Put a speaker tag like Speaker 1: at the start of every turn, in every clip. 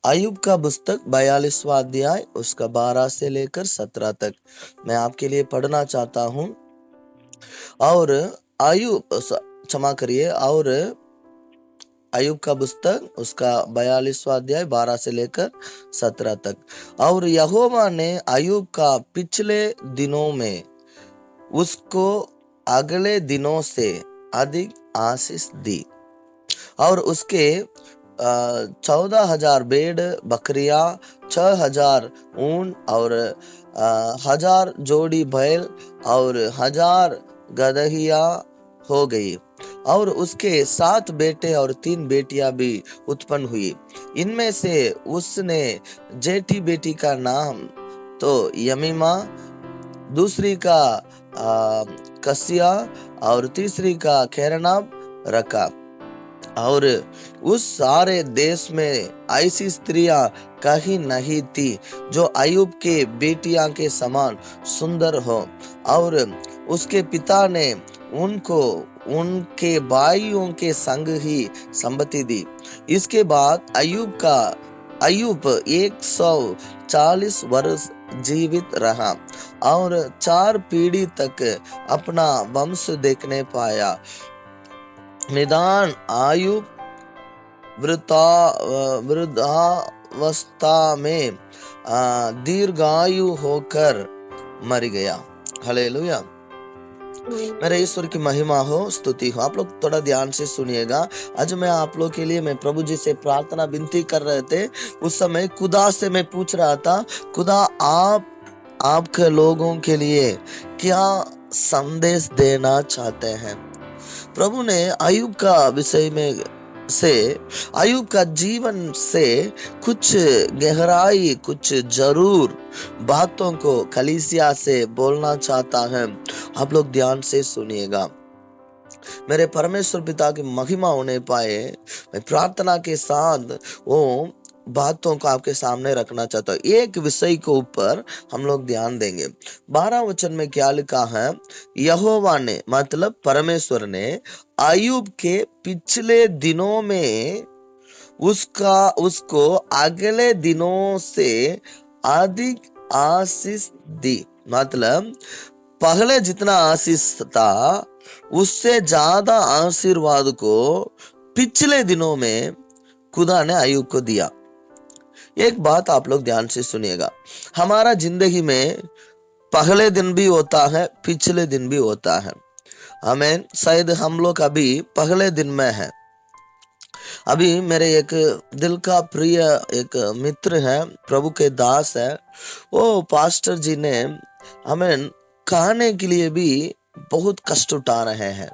Speaker 1: अय्यूब का पुस्तक 42वां अध्याय उसका 12 से लेकर 17 तक मैं आपके लिए पढ़ना चाहता हूँ। और क्षमा करिए, और अय्यूब का पुस्तक उसका 42वां अध्याय 12 से लेकर 17 तक। और यहोवा ने अय्यूब का पिछले दिनों में उसको अगले दिनों से अधिक आशीष दी, और उसके 14,000 भेड़ बकरियां, 6,000 ऊंट और 1,000 जोड़ी बैल और 1,000 गदहिया हो गई। और उसके 7 बेटे और 3 बेटियां भी उत्पन्न हुई। इनमें से उसने जेठी बेटी का नाम तो यमीमा, दूसरी का कसिया और तीसरी का केरनाब रखा। और उस सारे देश में ऐसी स्त्रियां कहीं नहीं थी जो अय्यूब के बेटियां के समान सुंदर हो। और उसके पिता ने उनको उनके भाइयों के संग ही संपत्ति दी। इसके बाद अय्यूब 140 वर्ष जीवित रहा और 4 पीढ़ी तक अपना वंश देखने पाया। निदान अय्यूब वृद्धावस्था में दीर्घायु होकर मर गया। हालेलुया। मेरे ईश्वर की महिमा हो, स्तुति हो। आप लोग थोड़ा ध्यान से सुनिएगा। आज मैं आप लोग के लिए मैं प्रभु जी से प्रार्थना विनती कर रहे थे। उस समय खुदा से मैं पूछ रहा था, खुदा आपके लोगों के लिए क्या संदेश देना चाहते हैं। प्रभु ने अय्यूब का विषय में से अय्यूब का जीवन से कुछ गहराई, कुछ जरूर बातों को कलीसिया से बोलना चाहता है। आप लोग ध्यान से सुनिएगा। मेरे परमेश्वर पिता की महिमा होने पाए, मैं प्रार्थना के साथ वो बातों को आपके सामने रखना चाहता हूँ। एक विषय के ऊपर हम लोग ध्यान देंगे। 12 वचन में क्या लिखा है? यहोवा ने, मतलब परमेश्वर ने अय्यूब के पिछले दिनों में उसको अगले दिनों से अधिक आशीष दी। मतलब पहले जितना आशीष था उससे ज्यादा आशीर्वाद को पिछले दिनों में खुदा ने अय्यूब को दिया। एक बात आप लोग ध्यान से सुनिएगा। हमारा जिंदगी में पहले दिन भी होता है, पिछले दिन भी होता है। हमें शायद हम लोग अभी पहले दिन में है। अभी मेरे एक दिल का प्रिय एक मित्र है, प्रभु के दास है। वो पास्टर जी ने हमें खाने के लिए भी बहुत कष्ट उठा रहे हैं,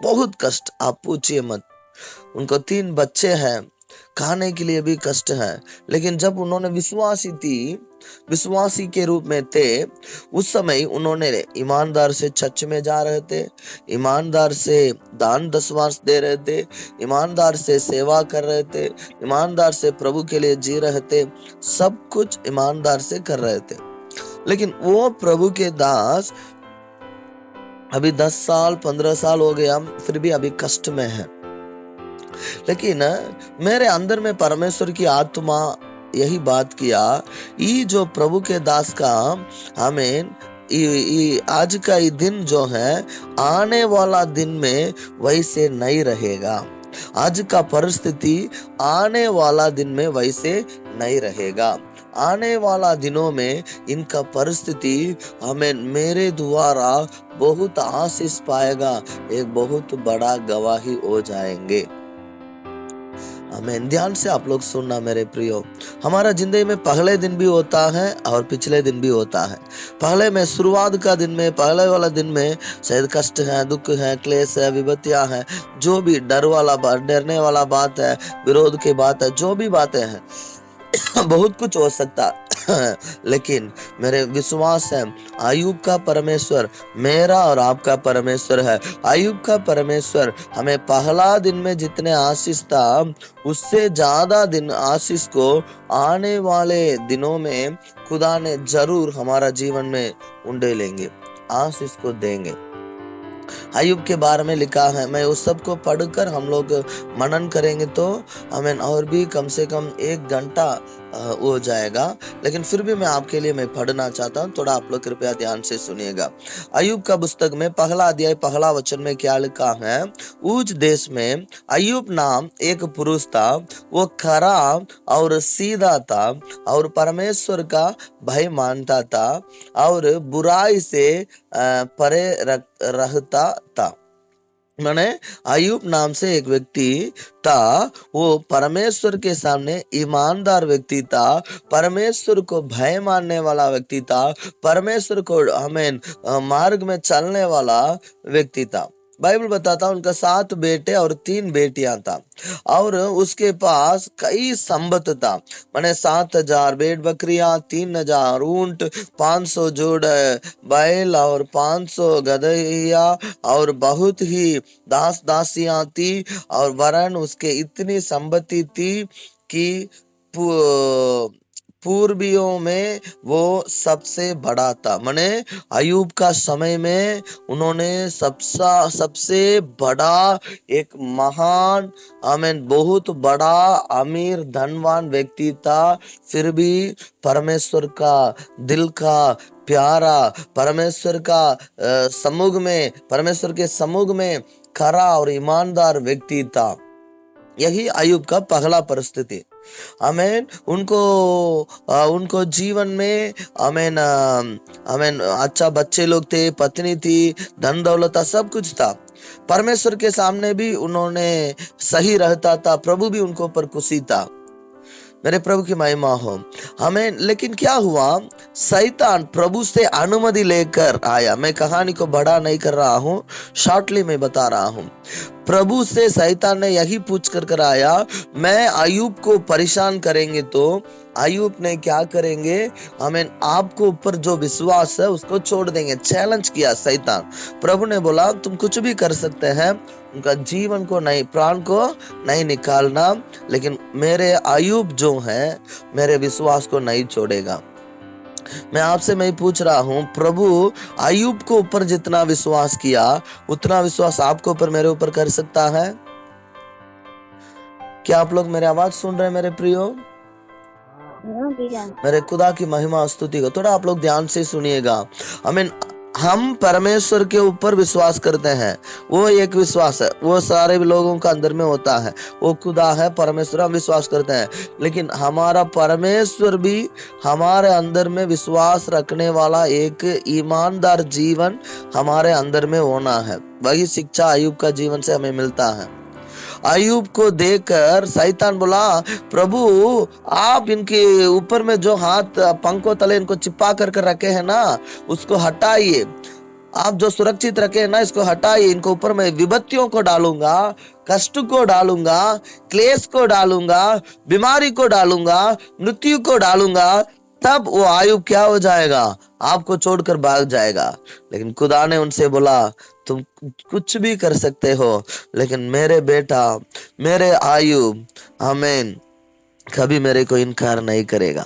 Speaker 1: बहुत कष्ट, आप पूछिए मत। उनको 3 बच्चे हैं, खाने के लिए भी कष्ट है। लेकिन जब उन्होंने विश्वासी के रूप में थे, उस समय उन्होंने ईमानदार से चर्च में जा रहे थे, ईमानदार से दान दशवांश दे रहे थे, ईमानदार से सेवा कर रहे थे, ईमानदार से प्रभु के लिए जी रहे थे, सब कुछ ईमानदार से कर रहे थे। लेकिन वो प्रभु के दास अभी 10 साल 15 साल हो गया, फिर भी अभी कष्ट में है। लेकिन मेरे अंदर में परमेश्वर की आत्मा यही बात किया, ये जो प्रभु के दास का हमें आज का ये दिन जो है, आने वाला दिन में वैसे नहीं रहेगा। आज का परिस्थिति आने वाला दिन में वैसे नहीं रहेगा। आने वाला दिनों में इनका परिस्थिति हमें मेरे द्वारा बहुत आशीष पाएगा, एक बहुत बड़ा गवाही हो जाएंगे। आमीन। ध्यान से आप लोग सुनना मेरे प्रियो। हमारा जिंदगी में पहले दिन भी होता है और पिछले दिन भी होता है। पहले में शुरुआत का दिन में, पहले वाला दिन में शायद कष्ट है, दुख है, क्लेश है, विपत्तियां है, जो भी डरने वाला बात है, विरोध की बात है, जो भी बातें हैं बहुत कुछ हो सकता है। लेकिन मेरे विश्वास है, अय्यूब का परमेश्वर मेरा और आपका परमेश्वर है। अय्यूब का परमेश्वर हमें पहला दिन में जितने आशीष था, उससे ज्यादा दिन आशीष को आने वाले दिनों में खुदा ने जरूर हमारा जीवन में उंडे लेंगे, आशीष को देंगे। अय्यूब के बारे में लिखा है। मैं उस सब को पढ़कर हम लोग मनन करेंगे तो हमें और भी कम से कम 1 घंटा हो जाएगा, लेकिन फिर भी मैं आपके लिए मैं पढ़ना चाहता हूँ, थोड़ा आप लोग कृपया ध्यान से सुनिएगा। अय्यूब का पुस्तक में पहला अध्याय पहला वचन में क्या लिखा है? उस देश में अय्यूब नाम एक पुरुष था, वो खरा और सीधा था और परमेश्वर का भय मानता था और बुराई से परे रहता था। मैंने अय्यूब नाम से एक व्यक्ति था, वो परमेश्वर के सामने ईमानदार व्यक्ति था, परमेश्वर को भय मानने वाला व्यक्ति था, परमेश्वर को हमें मार्ग में चलने वाला व्यक्ति था। बाइबल बताता उनका 7 बेटे और 3 बेटियां था और उसके पास कई संपत्त था। मैंने 7,000 भेड़ बकरियां, 3,000 ऊंट, 500 जोड़ बैल और 500 गदहिया और बहुत ही दास दासियां थी और वरन उसके इतनी संपत्ति थी कि पूर्वियों में वो सबसे बड़ा था। माने अय्यूब का समय में उन्होंने सबसे बड़ा एक महान बहुत बड़ा अमीर धनवान व्यक्ति था, फिर भी परमेश्वर का दिल का प्यारा, परमेश्वर के समूह में खरा और ईमानदार व्यक्ति था। यही अय्यूब का पहला परिस्थिति। आमेन। उनको जीवन में आमेन अच्छा बच्चे लोग थे, पत्नी थी, धन दौलत सब कुछ था। परमेश्वर के सामने भी उन्होंने सही रहता था, प्रभु भी उनको पर खुशी था। मेरे प्रभु की महिमा हो। हमें लेकिन क्या हुआ? शैतान प्रभु से अनुमति लेकर आया। मैं कहानी को बड़ा नहीं कर रहा हूँ, शॉर्टली मैं बता रहा हूँ। प्रभु से शैतान ने यही पूछ कर आया, मैं अय्यूब को परेशान करेंगे तो अय्यूब ने क्या करेंगे? हमें आपको ऊपर जो विश्वास है उसको छोड़ देंगे। चैलेंज किया शैतान। प्रभु ने बोला तुम कुछ भी कर सकते हैं, उनका जीवन को नहीं, प्राण को नहीं निकालना, लेकिन मेरे अय्यूब जो है मेरे विश्वास को नहीं छोड़ेगा। मैं पूछ रहा हूँ, प्रभु अय्यूब को ऊपर जितना विश्वास किया उतना विश्वास आपको ऊपर, मेरे ऊपर कर सकता है? क्या आप लोग मेरी आवाज सुन रहे हैं मेरे प्रियो? मेरे खुदा की महिमा स्तुति को थोड़ा आप लोग ध्यान से सुनिएगा। हम परमेश्वर के ऊपर विश्वास करते हैं, वो एक विश्वास है, वो सारे लोगों का अंदर में होता है, वो खुदा है, परमेश्वर हम विश्वास करते हैं, लेकिन हमारा परमेश्वर भी हमारे अंदर में विश्वास रखने वाला एक ईमानदार जीवन हमारे अंदर में होना है। वही शिक्षा अय्यूब का जीवन से हमें मिलता है। अय्यूब को देखकर शैतान बोला, प्रभु आप इनके ऊपर में जो हाथ पंखों तले इनको चिपा कर रखे हैं ना, उसको हटाइए। आप जो सुरक्षित रखे हैं ना, इसको हटाइए। इनको ऊपर मैं विपत्तियों को डालूंगा, कष्ट को डालूंगा, क्लेश को डालूंगा, बीमारी को डालूंगा, मृत्यु को डालूंगा, तब वो अय्यूब क्या हो जाएगा? आपको छोड़कर भाग जाएगा। लेकिन खुदा ने उनसे बोला, तुम कुछ भी कर सकते हो, लेकिन मेरे बेटा, मेरे अय्यूब आमीन कभी मेरे को इनकार नहीं करेगा।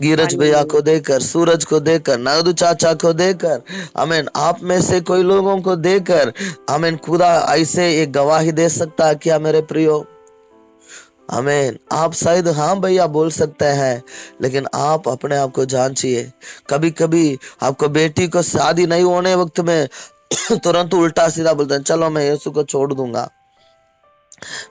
Speaker 1: गिरज भैया को देकर, सूरज को देकर, नादू चाचा को देकर, आमीन आप में से कोई लोगों को देकर आमीन खुदा ऐसे एक गवाही दे सकता है क्या मेरे प्रियो? आमीन। आप शायद हाँ भैया बोल सकते हैं, लेकिन आप अपने आप को जांचिए। कभी कभी आपको बेटी को शादी नहीं होने वक्त में तुरंत उल्टा सीधा बोलते हैं, चलो मैं यीशु को छोड़ दूंगा।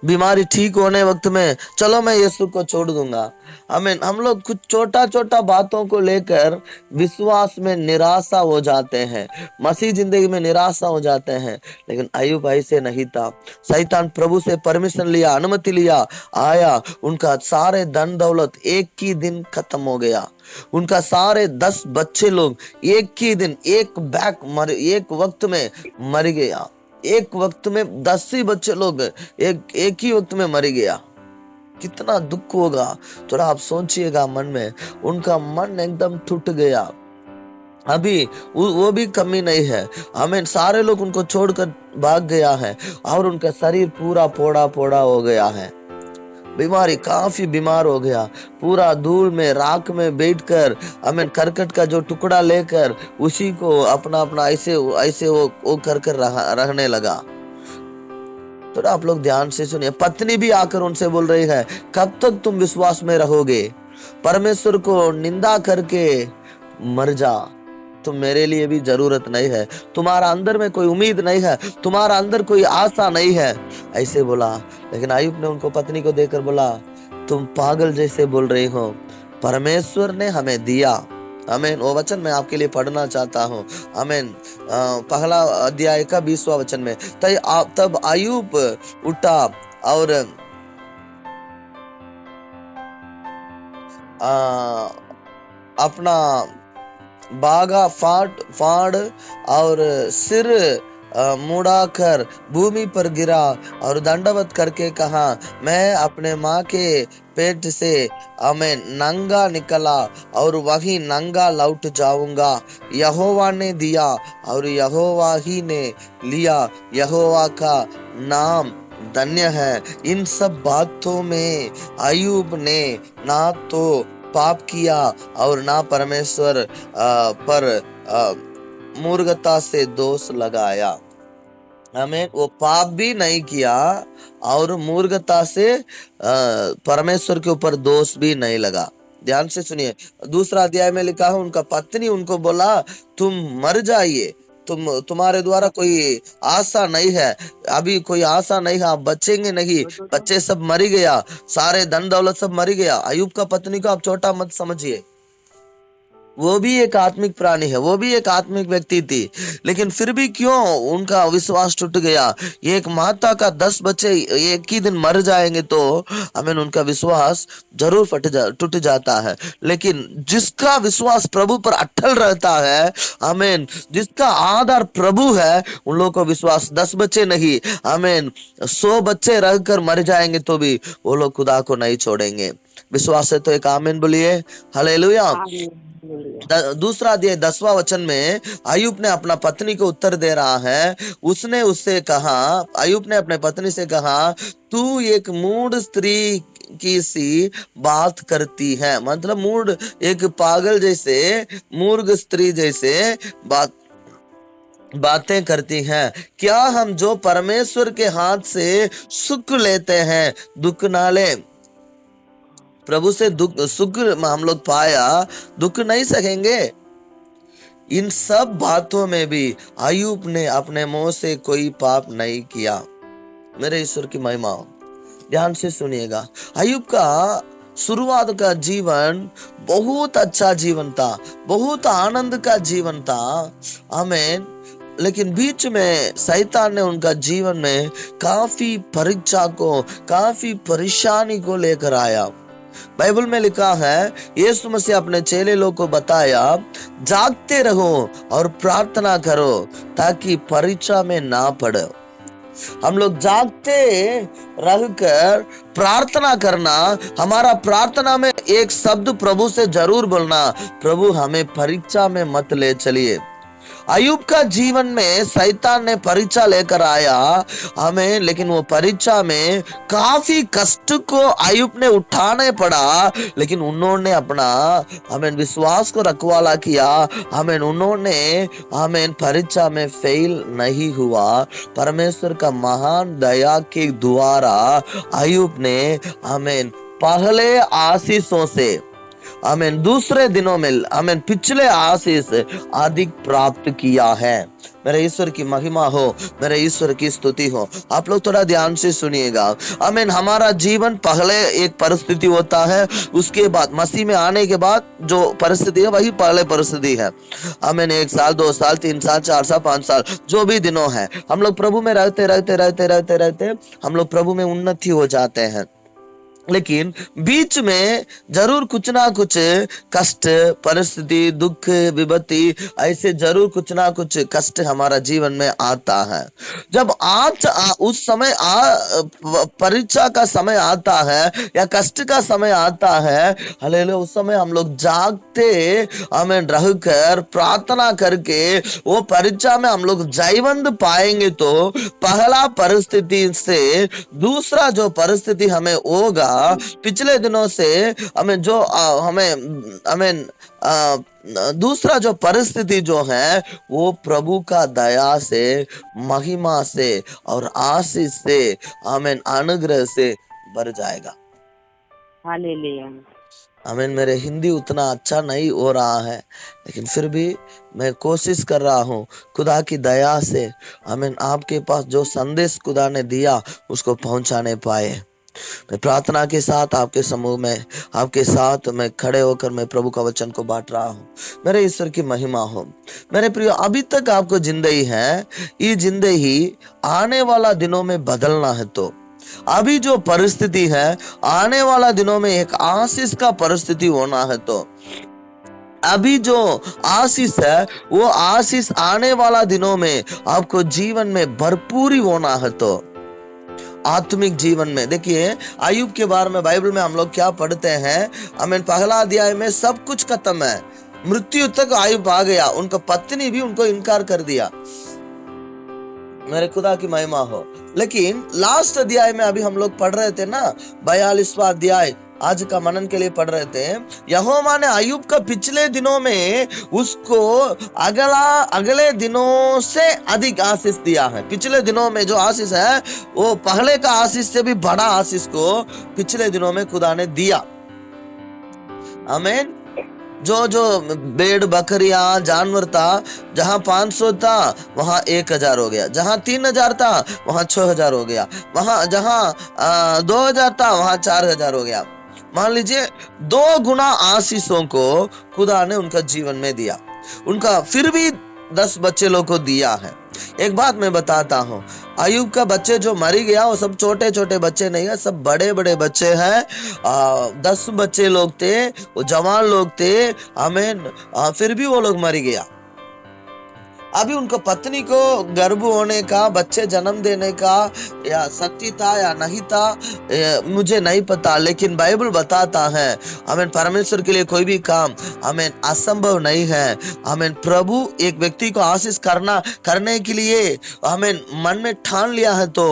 Speaker 1: बीमारी ठीक होने वक्त में चलो मैं यीशु को छोड़ दूंगा। आमीन। हम लोग कुछ छोटा छोटा बातों को लेकर विश्वास में निराशा हो जाते हैं, मसीह जिंदगी में निराशा हो जाते हैं, लेकिन अय्यूब ऐसे नहीं था। शैतान प्रभु से परमिशन लिया, अनुमति लिया, आया, उनका सारे धन दौलत एक ही दिन खत्म हो गया। उनका सारे 10 बच्चे लोग एक ही दिन एक वक्त में मर गया। एक वक्त में 10 ही बच्चे लोग एक ही वक्त में मर गया। कितना दुख होगा, थोड़ा आप सोचिएगा मन में। उनका मन एकदम टूट गया। अभी वो भी कमी नहीं है, हमें सारे लोग उनको छोड़कर भाग गया है और उनका शरीर पूरा पोड़ा पोड़ा हो गया है। बीमारी, काफी बीमार हो गया, पूरा धूल में राख में बैठकर आमीन करकट का जो टुकड़ा लेकर उसी को अपना अपना ऐसे ऐसे वो कर रहने लगा। तो आप लोग ध्यान से सुनिए, पत्नी भी आकर उनसे बोल रही है, कब तक तुम विश्वास में रहोगे? परमेश्वर को निंदा करके मर जा, तुम मेरे लिए भी जरूरत नहीं है, तुम्हारा अंदर में कोई उम्मीद नहीं है, तुम्हारा अंदर कोई आशा नहीं है, ऐसे बोला। लेकिन अय्यूब ने उनको पत्नी को देखकर बोला, तुम पागल जैसे बोल रही हो, परमेश्वर ने हमें दिया। आमीन। वो वचन मैं आपके लिए पढ़ना चाहता हूँ। आमीन। पहला अध्याय का 20वां वचन में, तब अय्यूब उठा और अपना बागा फाड़ और सिर मुड़ाकर भूमि पर गिरा और दंडवत करके कहा, मैं अपने माँ के पेट से आमीन नंगा निकला और वही नंगा लौट जाऊंगा। यहोवा ने दिया और यहोवा ही ने लिया, यहोवा का नाम धन्य है। इन सब बातों में अय्यूब ने ना तो पाप किया और ना परमेश्वर पर मूर्खता से दोष लगाया। हमें वो पाप भी नहीं किया और मूर्खता से परमेश्वर के ऊपर दोष भी नहीं लगा। ध्यान से सुनिए, दूसरा अध्याय में लिखा है, उनका पत्नी उनको बोला, तुम मर जाइए, तुम्हारे द्वारा कोई आशा नहीं है, अभी कोई आशा नहीं है, आप बचेंगे नहीं, बच्चे सब मर गया, सारे धन दौलत सब मर गया। अय्यूब का पत्नी को आप छोटा मत समझिए, वो भी एक आत्मिक प्राणी है, वो भी एक आत्मिक व्यक्ति थी, लेकिन फिर भी क्यों उनका विश्वास टूट गया? एक माता का 10 बच्चे एक ही दिन मर जाएंगे तो आमीन उनका विश्वास जरूर टूट जाता है। लेकिन जिसका विश्वास प्रभु पर अटल रहता है, आमीन, जिसका आधार प्रभु है, उन लोगों को विश्वास 10 बच्चे नहीं, आमीन 100 बच्चे रहकर मर जाएंगे तो भी वो लोग खुदा को नहीं छोड़ेंगे। विश्वास है तो एक आमीन बोलिए, हालेलुया। दूसरा अध्याय 10वां वचन में अय्यूब ने अपना पत्नी को उत्तर दे रहा है। उसने उससे कहा, अय्यूब ने अपने पत्नी से कहा, तू एक मूढ़ स्त्री की सी बात करती है, मतलब मूढ़ एक पागल जैसे, मूर्ख स्त्री जैसे बातें करती हैं। क्या हम जो परमेश्वर के हाथ से सुख लेते हैं दुख ना ले? प्रभु से सुख हम लोग पाया, दुख नहीं सकेंगे। इन सब बातों में भी अय्यूब ने अपने मुंह से कोई पाप नहीं किया। मेरे ईश्वर की महिमा हो, ध्यान से सुनिएगा। अय्यूब का शुरुआत का जीवन बहुत अच्छा जीवन था, बहुत आनंद का जीवन था, आमीन। लेकिन बीच में शैतान ने उनका जीवन में काफी परीक्षा को, काफी परेशानी को लेकर आया। बाइबल में लिखा है, यीशु मसीह अपने चेले लोग को बताया, जागते रहो और प्रार्थना करो ताकि परीक्षा में ना पड़ो। हम लोग जागते रहकर प्रार्थना करना, हमारा प्रार्थना में एक शब्द प्रभु से जरूर बोलना, प्रभु हमें परीक्षा में मत ले चलिए। अय्यूब का जीवन में शैतान ने परीक्षा लेकर आया हमें, लेकिन वो परीक्षा में काफी कष्ट को अय्यूब ने उठाने पड़ा, लेकिन उन्होंने अपना हमें विश्वास को रखवाला किया, हमें उन्होंने हमें परीक्षा में फेल नहीं हुआ। परमेश्वर का महान दया के द्वारा अय्यूब ने हमें पहले आशीषों से आमीन दूसरे दिनों में आमीन पिछले आशीष अधिक प्राप्त किया है। मेरे ईश्वर की महिमा हो, मेरे ईश्वर की स्तुति हो। आप लोग थोड़ा ध्यान से सुनिएगा। आमीन। हमारा जीवन पहले एक परिस्थिति होता है, उसके बाद मसीह में आने के बाद जो परिस्थिति है वही पहले परिस्थिति है। आमीन। 1 साल 2 साल 3 साल 4 साल 5 साल जो भी दिनों है, हम लोग प्रभु में रहते रहते रहते रहते रहते हम लोग प्रभु में उन्नति हो जाते हैं। लेकिन बीच में जरूर कुछ ना कुछ कष्ट, परिस्थिति, दुख, विपत्ति, ऐसे जरूर कुछ ना कुछ कष्ट हमारा जीवन में आता है। जब उस समय परीक्षा का समय आता है या कष्ट का समय आता है, हालेलुया, उस समय हम लोग जागते हमें रहकर प्रार्थना करके वो परीक्षा में हम लोग जयवंत पाएंगे तो पहला परिस्थिति से दूसरा जो परिस्थिति हमें होगा पिछले दिनों से हमें जो हमें हमें दूसरा जो परिस्थिति जो है वो प्रभु का दया से, महिमा से और आशीष से, हमें अनुग्रह से भर जाएगा।
Speaker 2: हालेलुया।
Speaker 1: आमीन। मेरे हिंदी उतना अच्छा नहीं हो रहा है, लेकिन फिर भी मैं कोशिश कर रहा हूँ खुदा की दया से आमीन आपके पास जो संदेश खुदा ने दिया उसको पहुंचाने पाए। मैं प्रार्थना के साथ आपके समूह में आपके साथ मैं खड़े होकर मैं प्रभु का वचन को बांट रहा हूँ। मेरे ईश्वर की महिमा हो। मेरे प्रिय, अभी तक आपको जिंदगी है, ये जिंदगी आने वाला दिनों में बदलना है तो अभी जो परिस्थिति है आने वाला दिनों में एक आशीष का परिस्थिति होना है तो अभी जो आशीष है वो आशीष आने वाला दिनों में आपको जीवन में भरपूरी होना है तो आत्मिक जीवन में। देखिए अय्यूब के बारे में बाइबल में हम लोग क्या पढ़ते हैं, हमें पहला अध्याय में सब कुछ खत्म है, मृत्यु तक अय्यूब आ गया, उनका पत्नी भी उनको इनकार कर दिया। मेरे खुदा की महिमा हो। लेकिन लास्ट अध्याय में अभी हम लोग पढ़ रहे थे ना, 42वां अध्याय आज का मनन के लिए पढ़ रहे थे। यहोवा ने अय्यूब का पिछले दिनों में उसको अगले दिनों से अधिक आशीष दिया है। पिछले दिनों में जो आशीष है वो पहले का आशीष से भी बड़ा आशीष को पिछले दिनों में खुदा ने दिया। आमीन। जो भेड़ बकरियां जानवर था, जहां 500 था वहां 1000 हो गया, जहां 3000 था वहां 6000 हो गया, वहां जहां 2000 था वहां 4000 हो गया। मान लीजिए 2 गुना आशीषों को खुदा ने उनका जीवन में दिया। उनका फिर भी 10 बच्चे लोग को दिया है। एक बात मैं बताता हूँ, अय्यूब का बच्चे जो मरी गया वो सब छोटे छोटे बच्चे नहीं है, सब बड़े बड़े बच्चे हैं। 10 बच्चे लोग थे, वो जवान लोग थे। आमीन। फिर भी वो लोग मर गया। अभी उनको पत्नी को गर्भ होने का, बच्चे जन्म देने का या शक्ति था या नहीं था मुझे नहीं पता, लेकिन बाइबल बताता है हमें परमेश्वर के लिए कोई भी काम हमें असंभव नहीं है। हमें प्रभु एक व्यक्ति को आशीष करने के लिए हमें मन में ठान लिया है तो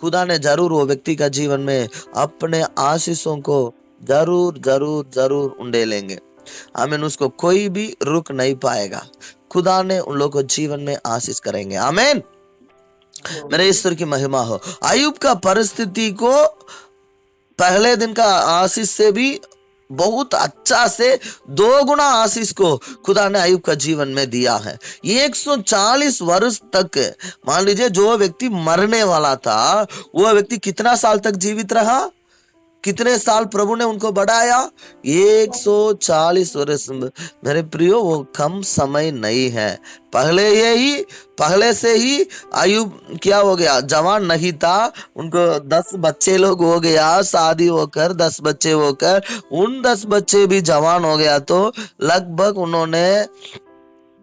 Speaker 1: खुदा ने जरूर वो व्यक्ति का जीवन में अपने आशीषों को जरूर जरूर जरूर उंडेलेंगे। आमीन। उसको कोई भी रुक नहीं पाएगा। खुदा ने उन लोगों को जीवन में आशीष करेंगे। आमीन। मेरे ईश्वर की महिमा हो। अय्यूब का परिस्थिति को पहले दिन का आशीष से भी बहुत अच्छा से 2 गुना आशीष को खुदा ने अय्यूब का जीवन में दिया है। 140 वर्ष तक, मान लीजिए जो व्यक्ति मरने वाला था वो व्यक्ति कितना साल तक जीवित रहा, कितने साल प्रभु ने उनको बढ़ाया, 140 वर्ष। मेरे प्रियो वो कम समय नहीं है। पहले से ही अय्यूब क्या हो गया, जवान नहीं था, उनको 10 बच्चे लोग हो गया, शादी होकर 10 बच्चे होकर उन 10 बच्चे भी जवान हो गया तो लगभग उन्होंने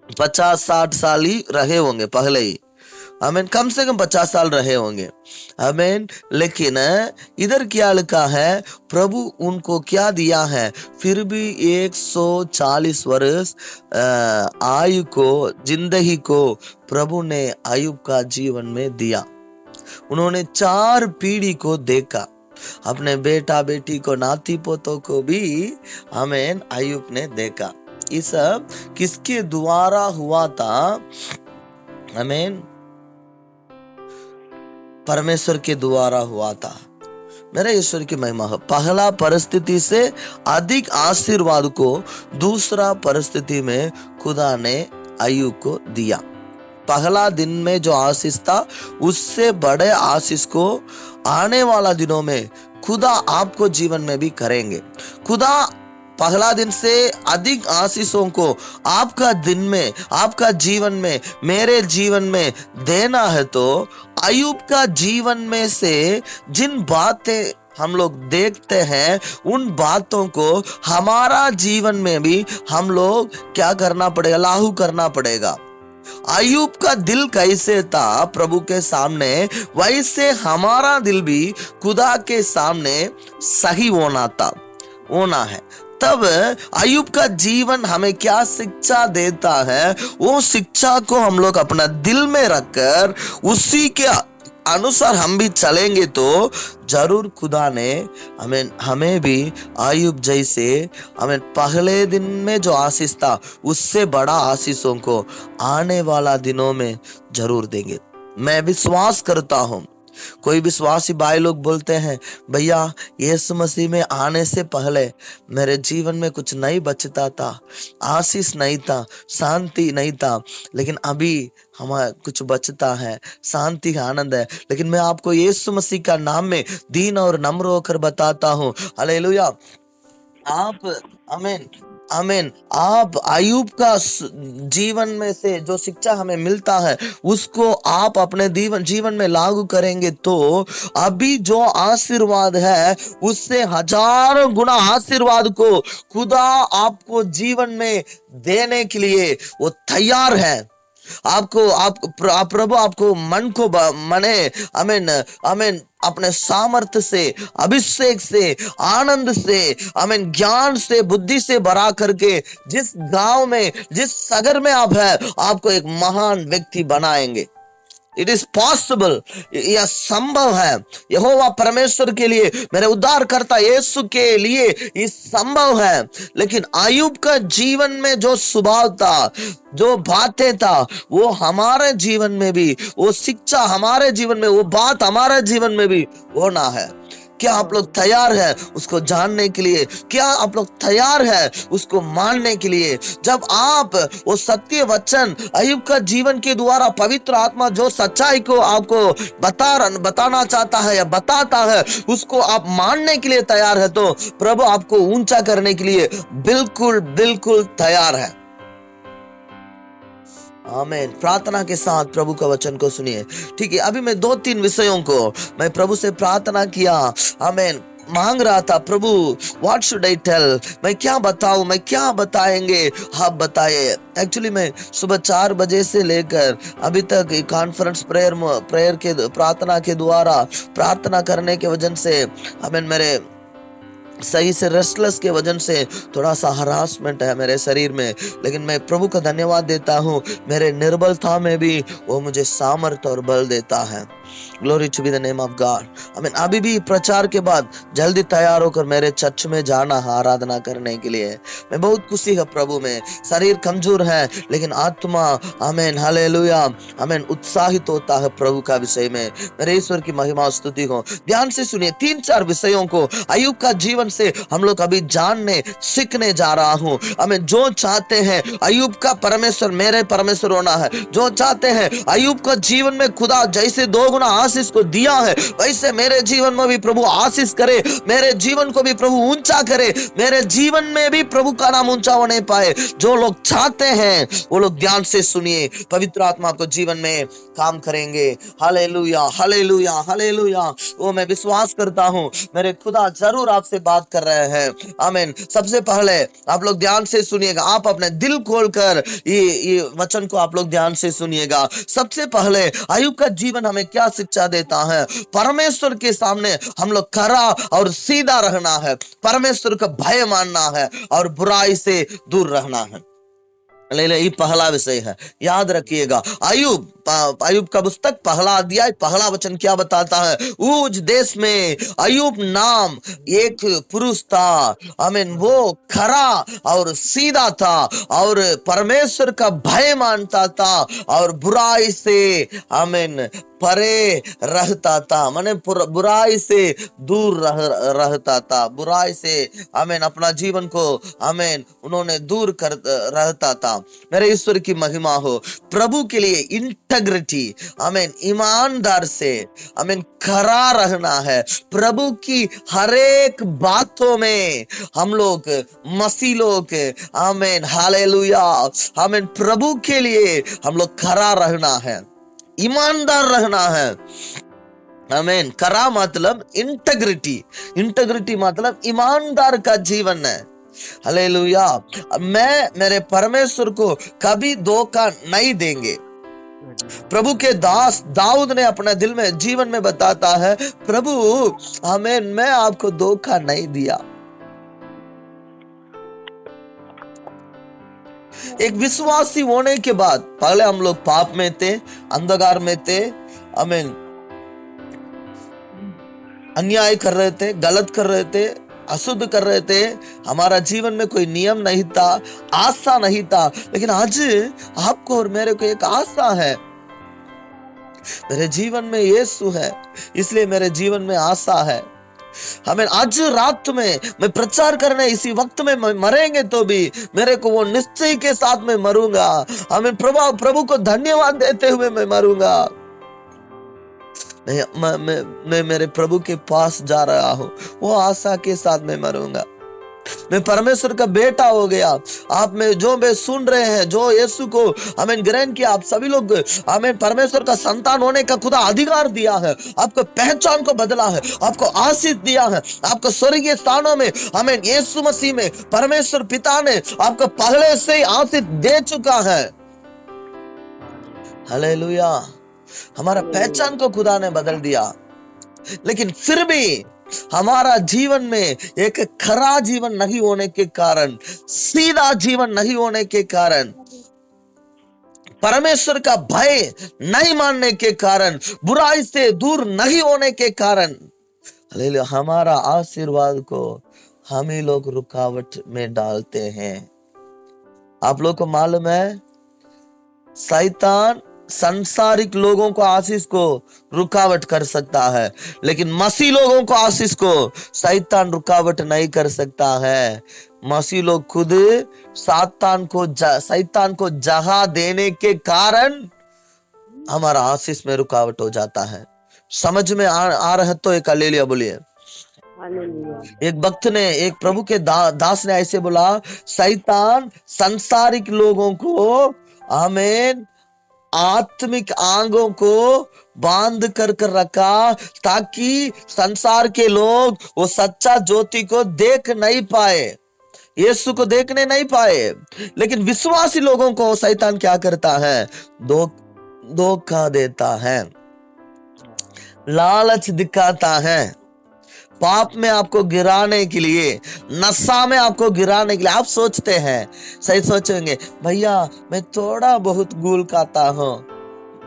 Speaker 1: 50-60 साल ही रहे होंगे पहले ही। आमीन। कम से कम 50 साल रहे होंगे। आमीन। लेकिन इधर क्या लिखा है, प्रभु उनको क्या दिया है, फिर भी 140 वर्ष आयु को, जिंदगी को प्रभु ने अय्यूब का जीवन में दिया। उन्होंने 4 पीढ़ी को देखा, अपने बेटा बेटी को, नाती पोतों को भी हमें अय्यूब ने देखा। ये सब किसके द्वारा हुआ था? आमीन। परमेश्वर के द्वारा हुआ था। मेरे ईश्वर की महिमा हो। पहला परिस्थिति से अधिक आशीर्वाद को दूसरा परिस्थिति में खुदा ने अय्यूब को दिया। पहला दिन में जो आशीष था उससे बड़े आशीष को आने वाला दिनों में खुदा आपको जीवन में भी करेंगे। खुदा पहला दिन से अधिक आशीषों को आपका दिन में, आपका जीवन में, मेरे जीवन में देना है तो अय्यूब का जीवन में से जिन बातें हम लोग देखते हैं उन बातों को हमारा जीवन में भी हम लोग क्या करना पड़ेगा, लागू करना पड़ेगा। अय्यूब का दिल कैसे था प्रभु के सामने, वैसे हमारा दिल भी खुदा के सामने सही होना है। तब अय्यूब का जीवन हमें क्या शिक्षा देता है, वो शिक्षा को हम लोग अपना दिल में रखकर उसी के अनुसार हम भी चलेंगे तो जरूर खुदा ने हमें भी आयुब जैसे पहले दिन में जो आशीष था उससे बड़ा आशीषों को आने वाला दिनों में जरूर देंगे। मैं विश्वास करता हूँ। कोई विश्वासी भाई लोग बोलते हैं, भैया यीशु मसीह में आने से पहले मेरे जीवन में कुछ नहीं बचता था, आशीष नहीं था, शांति नहीं था, लेकिन अभी हमारा कुछ बचता है, शांति आनंद है। लेकिन मैं आपको यीशु मसीह का नाम में दीन और नम्र होकर बताता हूँ, हालेलुया, आप आमीन आमीन, आप आयुब का जीवन में से जो शिक्षा हमें मिलता है उसको आप अपने जीवन में लागू करेंगे तो अभी जो आशीर्वाद है उससे हजारों गुना आशीर्वाद को खुदा आपको जीवन में देने के लिए वो तैयार है। प्रभु आपको मन को मने आमीन आमीन अपने सामर्थ्य से, अभिषेक से, आनंद से, आमीन ज्ञान से, बुद्धि से भरा करके जिस गांव में, जिस सगर में आप है, आपको एक महान व्यक्ति बनाएंगे। इट इज पॉसिबल, यह संभव है। यहोवा परमेश्वर के लिए, मेरे उद्धारकर्ता यीशु के लिए ये संभव है। लेकिन आयुब का जीवन में जो स्वभाव था, जो बातें था, वो हमारे जीवन में भी, वो शिक्षा हमारे जीवन में, वो बात हमारे जीवन में भी होना है। क्या आप लोग तैयार हैं उसको जानने के लिए? क्या आप लोग तैयार हैं उसको मानने के लिए? जब आप वो सत्य वचन आयुब का जीवन के द्वारा पवित्र आत्मा जो सच्चाई को आपको बताना चाहता है या बताता है, उसको आप मानने के लिए तैयार है तो प्रभु आपको ऊंचा करने के लिए बिल्कुल बिल्कुल तैयार है। आमीन। प्रार्थना के साथ प्रभु का वचन को सुनिए। ठीक है, अभी मैं 2-3 विषयों को मैं प्रभु से प्रार्थना किया, आमीन, मांग रहा था, प्रभु व्हाट शुड आई टेल, मैं क्या बताऊं, मैं क्या बताएंगे, आप बताइए। एक्चुअली मैं सुबह 4 बजे से लेकर अभी तक कॉन्फ्रेंस प्रेयर के प्रार्थना के द्वारा प्रार्थना करने के वजह से आमीन मेरे सही से रेस्टलेस के वजन से थोड़ा सा हरासमेंट है मेरे शरीर में, लेकिन मैं प्रभु का धन्यवाद देता हूँ, मेरे निर्बलता में भी वो मुझे सामर्थ्य और बल देता है। Glory to be the name of God. आमीन। अभी भी प्रचार के बाद जल्दी तैयार होकर मेरे चर्च में जाना है आराधना करने के लिए। मैं बहुत खुशी है प्रभु में। शरीर कमजोर है लेकिन आत्मा आमीन हालेलुया आमीन उत्साहित होता है प्रभु का विषय में। मेरे ईश्वर की महिमा स्तुति हो। ध्यान से सुनिए, 3-4 विषयों को आयुब का जीवन से हम लोग अभी जानने सीखने जा रहा हूँ। आमीन। जो चाहते हैं आयुब का परमेश्वर मेरे परमेश्वर होना है, जो चाहते हैं आयुब का जीवन में खुदा जैसे 2 गुना आशीष को दिया है वैसे मेरे जीवन में भी प्रभु आशीष करे, मेरे जीवन को भी प्रभु ऊंचा करे, मेरे जीवन में भी प्रभु का नाम ऊंचा होने पाए। जो लोग चाहते हैं वो लोग ध्यान से सुनिए, पवित्र आत्मा आपको जीवन में काम करेंगे। Hallelujah hallelujah hallelujah. वो मैं विश्वास करता हूं मेरे खुदा जरूर आपसे बात कर रहे हैं। आमीन। सबसे पहले आप लोग ध्यान से सुनिएगा, आप अपने दिल खोलकर ये वचन को आप लोग ध्यान से सुनिएगा। सबसे पहले आयुब का जीवन हमें क्या शिक्षा देता है? परमेश्वर के सामने हम लोग खरा और सीधा रहना है, परमेश्वर का भय मानना है और बुराई से दूर रहना है। ये पहला विषय है, याद रखिएगा। आयुब का पुस्तक पहला अध्याय पहला वचन क्या बताता है? उस देश में आयुब नाम एक पुरुष था, आमीन, वो खरा और सीधा था और परमेश्वर का भय मानता था और बुराई से आमीन परे रहता था, माने बुराई से दूर रहता था, बुराई से आमीन अपना जीवन को आमीन उन्होंने दूर कर रहता था। मेरे ईश्वर की महिमा हो। प्रभु के लिए इंटेग्रिटी आमीन ईमानदार से आमीन खरा रहना है। प्रभु की हर एक बातों में हम लोग मसीह लोग आमीन हालेलुया आमीन प्रभु के लिए हम लोग खरा रहना है, ईमानदार रहना है। आमीन। करा मतलब इंटेग्रिटी, इंटेग्रिटी मतलब ईमानदार का जीवन है। हालेलुया। मैं मेरे परमेश्वर को कभी धोखा नहीं देंगे। प्रभु के दास दाऊद ने अपने दिल में जीवन में बताता है, प्रभु आमीन मैं आपको धोखा नहीं दिया। एक विश्वासी होने के बाद पहले हम लोग पाप में थे, अंधकार में थे, आमीन अन्याय कर रहे थे, गलत कर रहे थे, अशुद्ध कर रहे थे, हमारा जीवन में कोई नियम नहीं था, आशा नहीं था। लेकिन आज आपको और मेरे को एक आशा है, मेरे जीवन में यीशु है, इसलिए मेरे जीवन में आशा है। हमें आज रात में मैं प्रचार करने इसी वक्त में मरेंगे तो भी मेरे को वो निश्चय के साथ में मरूंगा। हमें प्रभु को धन्यवाद देते हुए मैं मरूंगा। मैं मेरे प्रभु के पास जा रहा हूं, वो आशा के साथ मैं मरूंगा। मैं परमेश्वर का बेटा हो गया। आप में जो मैं सुन रहे हैं, जो यीशु को हमें ग्रहण किया, आप सभी लोग हमें परमेश्वर का संतान होने का खुदा अधिकार दिया है, आपको पहचान को बदला है, आपको आशीष दिया है, आपको स्वर्गीय स्थानों में हमें यीशु मसीह में परमेश्वर पिता ने आपको पहले से ही आशीष दे चुका है। हालेलुया। हमारा पहचान को खुदा ने बदल दिया। लेकिन फिर भी हमारा जीवन में एक खरा जीवन नहीं होने के कारण, सीधा जीवन नहीं होने के कारण, परमेश्वर का भय नहीं मानने के कारण, बुराई से दूर नहीं होने के कारण, हमारा आशीर्वाद को हम ही लोग रुकावट में डालते हैं। आप लोग को मालूम है, शैतान संसारिक लोगों को आशीष को रुकावट कर सकता है, लेकिन मसीह लोगों को आशीष को शैतान रुकावट नहीं कर सकता है। मसीह लोग खुद शैतान को जगह देने के कारण हमारा आशीष में रुकावट हो जाता है। समझ में आ रहा है तो एक हालेलुया बोलिए। एक भक्त ने, एक प्रभु के दास ने ऐसे बोला, शैतान संसारिक लोगों को आमीन आत्मिक आंगों को बांध कर रखा, ताकि संसार के लोग वो सच्चा ज्योति को देख नहीं पाए, यीशु को देखने नहीं पाए। लेकिन विश्वासी लोगों को शैतान क्या करता है? धोखा देता है, लालच दिखाता है, पाप में आपको गिराने के लिए, नशा में आपको गिराने के लिए। आप सोचते हैं, सही सोचेंगे, भैया मैं थोड़ा बहुत गुल खाता हूं,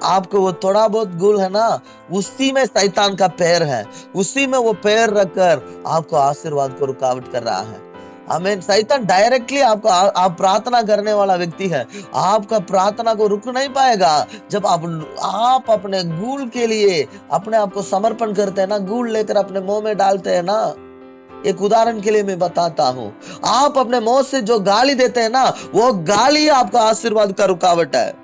Speaker 1: आपको वो थोड़ा बहुत गुल है ना, उसी में शैतान का पैर है, उसी में वो पैर रखकर आपको आशीर्वाद को रुकावट कर रहा है। आमीन। शैतान डायरेक्टली आपको, आप प्रार्थना करने वाला व्यक्ति है, आपका प्रार्थना को रुक नहीं पाएगा। जब आप अपने गुल के लिए अपने आप को समर्पण करते हैं ना, गुल लेकर अपने मुंह में डालते हैं ना, एक उदाहरण के लिए मैं बताता हूं, आप अपने मुंह से जो गाली देते हैं ना, वो गाली आपका आशीर्वाद का रुकावट है।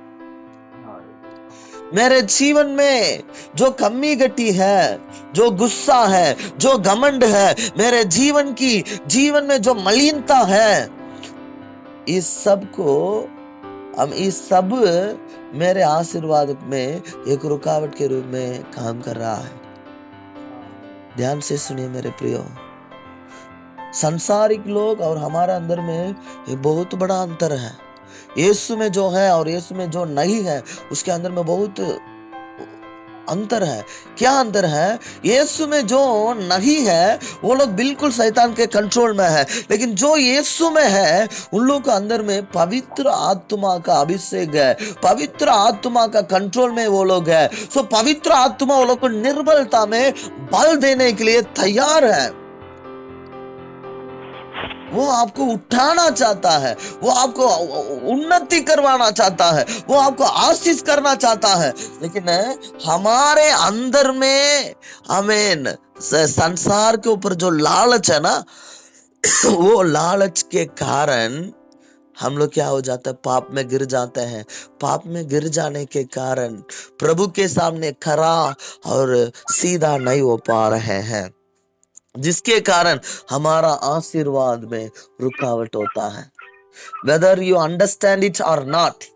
Speaker 1: मेरे जीवन में जो कमी घटी है, जो गुस्सा है, जो घमंड है, मेरे जीवन में जो मलिनता है, इस सब मेरे आशीर्वाद में एक रुकावट के रूप में काम कर रहा है। ध्यान से सुनिए मेरे प्रियो, संसारिक लोग और हमारे अंदर में एक बहुत बड़ा अंतर है। यीशु में जो है और यीशु में जो नहीं है, उसके अंदर में बहुत अंतर है। क्या अंतर है? यीशु में जो नहीं है वो लोग बिल्कुल शैतान के कंट्रोल में है, लेकिन जो यीशु में है उन लोग के अंदर में पवित्र आत्मा का अभिषेक है, पवित्र आत्मा का कंट्रोल में वो लोग है। सो पवित्र आत्मा वो लोग को निर्बलता में बल देने के लिए तैयार है। वो आपको उठाना चाहता है, वो आपको उन्नति करवाना चाहता है, वो आपको आशीष करना चाहता है। लेकिन हमारे अंदर में आमीन संसार के ऊपर जो लालच है ना, वो लालच के कारण हम लोग क्या हो जाता है? पाप में गिर जाते हैं। पाप में गिर जाने के कारण प्रभु के सामने खरा और सीधा नहीं हो पा रहे हैं, जिसके कारण हमारा आशीर्वाद में रुकावट होता है। Whether you understand it or not,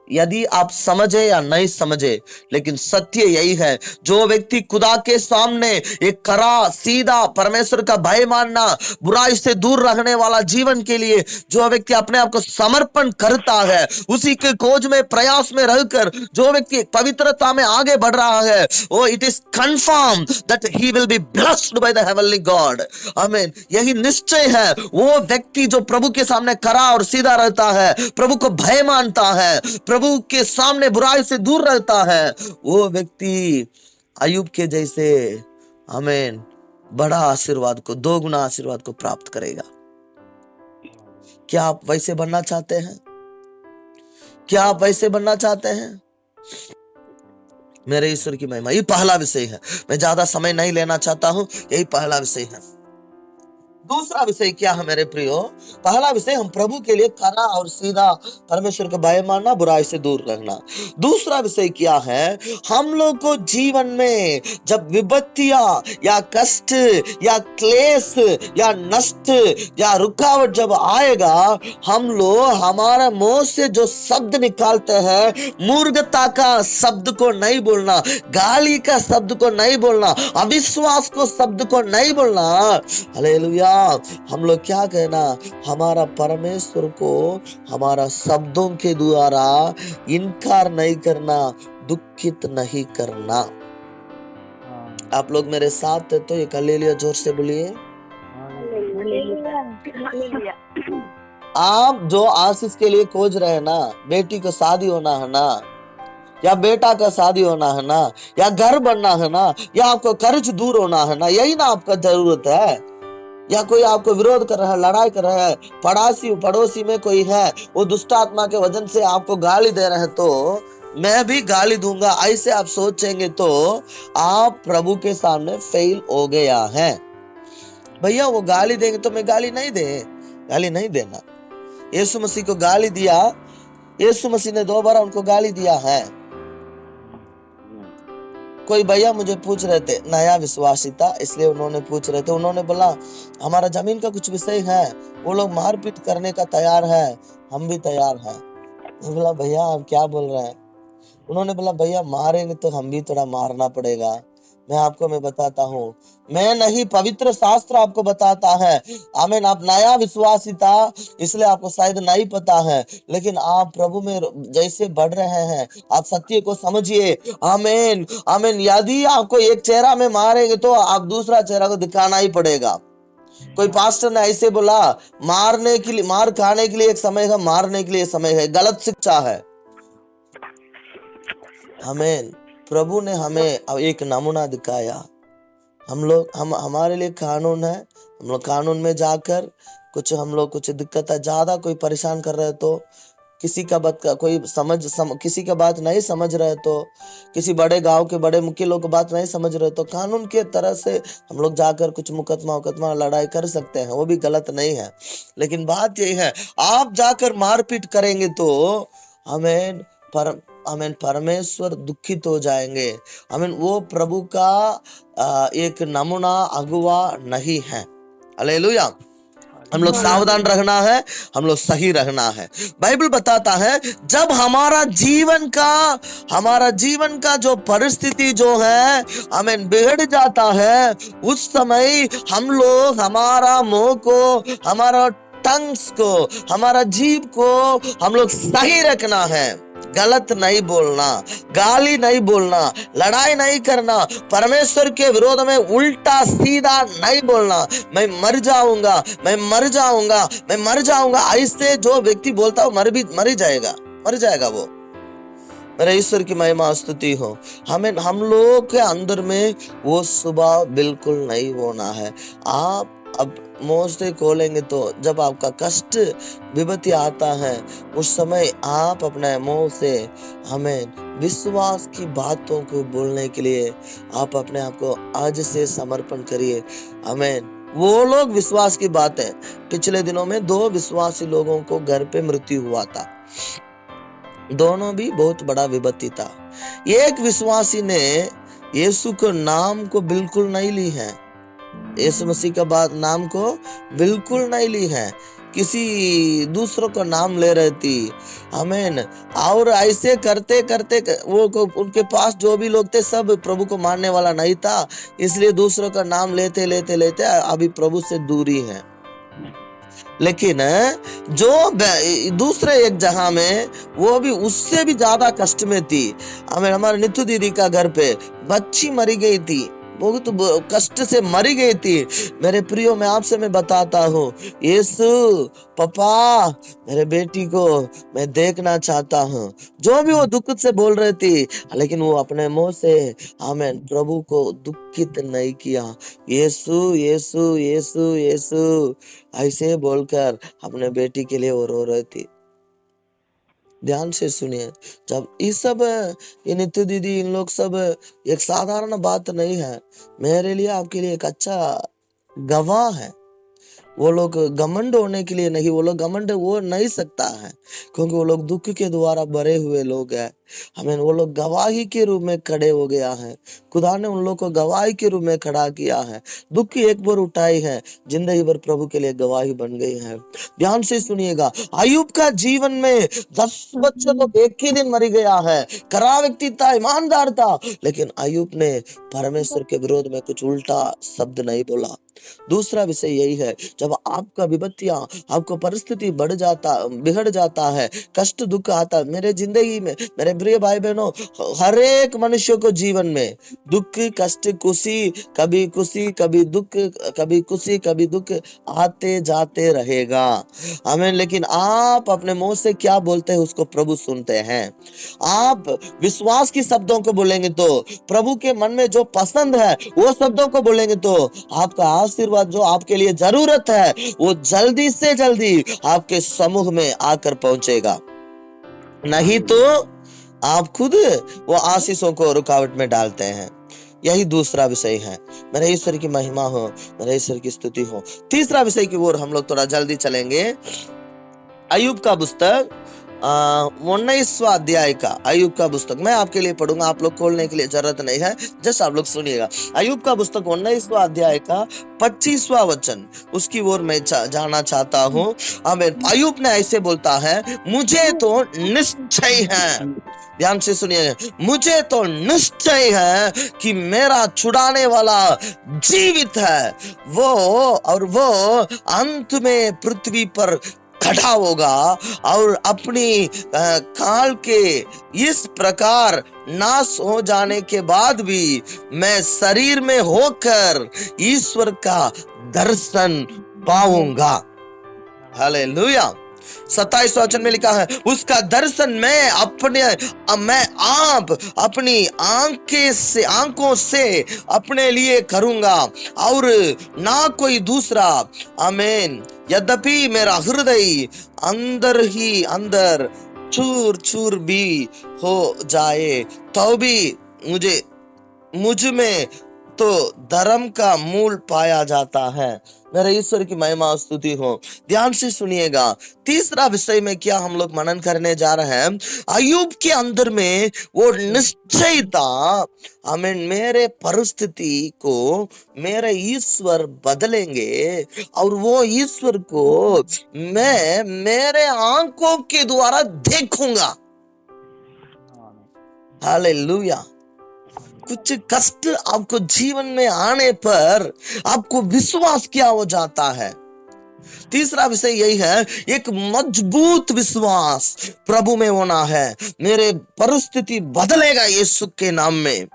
Speaker 1: यदि आप समझे या नहीं समझे, लेकिन सत्य यही है, जो व्यक्ति खुदा के सामने एक खरा सीधा परमेश्वर का भय मानना, बुराई से दूर रहने वाला जीवन के लिए जो व्यक्ति अपने आप को समर्पण करता है, उसी के खोज में प्रयास में रहकर जो व्यक्ति पवित्रता में आगे बढ़ रहा है, वो it is confirm that he will be blessed by the heavenly God. आमीन। यही निश्चय है, वो व्यक्ति जो प्रभु के सामने खरा और सीधा रहता है, प्रभु को भय मानता है, प्रभु के सामने बुराई से दूर रहता है, वो व्यक्ति अय्यूब के जैसे आमीन बड़ा आशीर्वाद को, 2 गुना आशीर्वाद को प्राप्त करेगा। क्या आप वैसे बनना चाहते हैं? क्या आप वैसे बनना चाहते हैं? मेरे ईश्वर की महिमा, ये पहला विषय है। मैं ज्यादा समय नहीं लेना चाहता हूं, यही पहला विषय है। दूसरा विषय क्या है मेरे प्रियो? पहला विषय हम प्रभु के लिए खरा और सीधा परमेश्वर का भय मानना, बुराई से दूर रहना। दूसरा विषय क्या है? हम लोग को जीवन में जब विपत्तियां या कष्ट या क्लेश या नष्ट या रुकावट जब आएगा, हम लोग हमारे मुंह से जो शब्द निकालते हैं, मूर्खता का शब्द को नहीं बोलना, गाली का शब्द को नहीं बोलना, अविश्वास को शब्द को नहीं बोलना। हालेलुया। हम लोग क्या कहना? हमारा परमेश्वर को हमारा शब्दों के द्वारा इनकार नहीं करना, दुखित नहीं करना। आप लोग मेरे साथ है तो एक हालेलुया जोर से बोलिए। आप जो आशीष के लिए खोज रहे हैं ना, बेटी को शादी होना है ना, या बेटा का शादी होना है ना, या घर बनना है ना, या आपको कर्ज दूर होना है ना, यही ना आपका जरूरत है। या कोई आपको विरोध कर रहा है, लड़ाई कर रहा है, पड़ोसी में कोई है, वो दुष्ट आत्मा के वजन से आपको गाली दे रहे हैं, तो मैं भी गाली दूंगा, ऐसे आप सोचेंगे तो आप प्रभु के सामने फेल हो गया है। भैया वो गाली देंगे तो मैं गाली नहीं देना। यीशु मसीह को गाली दिया, यीशु मसीह ने 2 बार उनको गाली दिया है। कोई भैया मुझे पूछ रहे थे, नया विश्वासी था इसलिए उन्होंने पूछ रहे थे, उन्होंने बोला हमारा जमीन का कुछ विषय है, वो लोग मारपीट करने का तैयार है, हम भी तैयार हैं। मैं बोला भैया आप क्या बोल रहे हैं? उन्होंने बोला भैया मारेंगे तो हम भी थोड़ा मारना पड़ेगा। मैं बताता हूँ, मैं नहीं, पवित्र शास्त्र आपको बताता है। आमीन। आप नया विश्वासी था इसलिए आपको शायद नहीं पता है, लेकिन आप प्रभु में जैसे बढ़ रहे हैं, आप सत्य को समझिए। आमीन आमीन। यदि आपको एक चेहरा में मारेंगे तो आप दूसरा चेहरा को दिखाना ही पड़ेगा। कोई पास्टर ने ऐसे बोला, मार खाने के लिए एक समय है, मारने के लिए समय है, गलत शिक्षा है। आमीन। प्रभु ने हमें एक नमूना दिखाया। हमारे लिए कानून है, हम लोग कानून में जाकर कुछ दिक्कत है, ज्यादा कोई परेशान कर रहे तो, किसी का किसी का बात नहीं समझ रहे तो, किसी बड़े गांव के बड़े मुख्य लोग की बात नहीं समझ रहे तो कानून के तरह से हम लोग जाकर कुछ मुकदमा लड़ाई कर सकते हैं, वो भी गलत नहीं है। लेकिन बात यही है, आप जाकर मारपीट करेंगे तो हमें परमेश्वर दुखित हो जाएंगे। वो प्रभु का एक नमूना अगुवा नहीं है। हालेलुया। हम लोग सावधान रहना है, हम लोग सही रहना है। बाइबल बताता है जब हमारा जीवन का जो परिस्थिति जो है बिगड़ जाता है, उस समय हम लोग हमारा मुंह को, हमारा टंग्स को, हमारा जीभ को हम लोग सही रखना है। गलत नहीं बोलना, गाली नहीं बोलना, लड़ाई नहीं करना, परमेश्वर के विरोध में उल्टा सीधा नहीं बोलना। मैं मर जाऊंगा ऐसे जो व्यक्ति बोलता है मर ही जाएगा वो। मेरे ईश्वर की महिमा स्तुति हो। हम लोग के अंदर में वो स्वभाव बिल्कुल नहीं होना है। आप अब मुंह से खोलेंगे तो जब आपका कष्ट विपत्ति आता है, उस समय आप अपने मुंह से विश्वास की बातों को बोलने के लिए आप अपने आप को आज से समर्पण करिए। वो लोग विश्वास की बात है। पिछले दिनों में 2 विश्वासी लोगों को घर पे मृत्यु हुआ था, दोनों भी बहुत बड़ा विपत्ति था। एक विश्वासी ने यीशु को नाम को बिल्कुल नहीं ली है, यीशु मसीह का नाम को बिल्कुल नहीं ली है, किसी दूसरों का नाम ले रही थी। आमीन। और ऐसे करते करते उनके पास जो भी लोग थे सब प्रभु को मानने वाला नहीं था, इसलिए दूसरों का नाम लेते अभी प्रभु से दूरी है। लेकिन जो दूसरे एक जगह में वो भी उससे भी ज्यादा कष्ट में थी। हमारे नितू दीदी का घर पे बच्ची मरी गई थी, बहुत कष्ट से मरी गई थी। मेरे प्रियो, मैं आपसे मैं बताता हूँ, यीशु पापा मेरे बेटी को मैं देखना चाहता हूँ। जो भी वो दुख से बोल रही थी, लेकिन वो अपने मुंह से आमेन प्रभु को दुखित नहीं किया। यीशु यीशु यीशु यीशु ऐसे बोलकर अपने बेटी के लिए वो रो रही थी। ध्यान से सुनिए, जब ये सब ये नित्य दीदी इन लोग सब एक साधारण बात नहीं है, मेरे लिए आपके लिए एक अच्छा गवाह है। वो लोग घमंड होने के लिए नहीं, वो लोग घमंड हो नहीं सकता है, क्योंकि वो लोग दुख के द्वारा भरे हुए लोग हैं। हमें वो लोग गवाही के रूप में खड़े हो गया है। खुदा ने उन लोग को गवाही के रूप में खड़ा किया है। दुख की एक बार उठाई है, जिंदगी भर प्रभु के लिए गवाही बन गई है। ध्यान से सुनिएगा, अय्यूब का जीवन में 10 बच्चे लोग एक ही दिन मर गया है। खरा व्यक्ति था, ईमानदार था, लेकिन अय्यूब ने परमेश्वर के विरोध में कुछ उल्टा शब्द नहीं बोला। दूसरा विषय यही है, जब आपका विपत्तियां, आपको परिस्थिति बिगड़ जाता है, कष्ट दुख आता है मेरे जिंदगी में, मेरे प्रिय भाई बहनों, हर एक मनुष्य को जीवन में दुख कष्ट खुशी कभी दुख, कभी खुशी कभी दुख आते जाते रहेगा। आमीन। लेकिन आप अपने मुंह से क्या बोलते हैं उसको प्रभु सुनते हैं। आप विश्वास की शब्दों को बोलेंगे तो, प्रभु के मन में जो पसंद है वो शब्दों को बोलेंगे तो आपका आशीर्वाद जो आपके लिए जरूरत है वो जल्दी से जल्दी आपके समूह में आकर पहुंचेगा। नहीं तो आप खुद वो आशीषों को रुकावट में डालते हैं। यही दूसरा विषय है। मेरे ईश्वर की महिमा हो, मेरे ईश्वर की स्तुति हो। तीसरा विषय की ओर हम लोग थोड़ा जल्दी चलेंगे। अय्यूब का पुस्तक 19वां अध्याय का, अय्यूब का पुस्तक मैं आपके लिए पढ़ूंगा, आप लोग खोलने के लिए जरूरत नहीं है, जस्ट आप लोग सुनिएगा। अय्यूब का पुस्तक 19वां अध्याय का 25वां वचन, उसकी ओर मैं जाना चाहता हूँ। अय्यूब ने ऐसे बोलता है, मुझे तो निश्चय है, ध्यान से सुनिए, मुझे तो निश्चय है कि मेरा छुड़ाने वाला जीवित है, वो अंत में पृथ्वी पर खड़ा होगा और अपनी काल के इस प्रकार नाश हो जाने के बाद भी मैं शरीर में होकर ईश्वर का दर्शन पाऊंगा। हालेलुया। 27 वचन में लिखा है, उसका दर्शन मैं अपनी आंखों से अपने लिए करूंगा और ना कोई दूसरा। आमीन। यद्यपि मेरा हृदय अंदर ही अंदर चूर चूर भी हो जाए तो भी मुझ में तो धर्म का मूल पाया जाता है। मेरे ईश्वर की महिमा स्तुति हो। ध्यान से सुनिएगा, तीसरा विषय में क्या हम लोग मनन करने जा रहे हैं। अय्यूब के अंदर में वो निश्चय था, आमीन, मेरे परिस्थिति को मेरे ईश्वर बदलेंगे और वो ईश्वर को मैं मेरे आंखों के द्वारा देखूंगा। हालेलुया। कुछ कष्ट आपको जीवन में आने पर आपको विश्वास क्या हो जाता है। तीसरा विषय यही है, एक मजबूत विश्वास प्रभु में होना है। मेरे परिस्थिति बदलेगा यीशु के नाम में।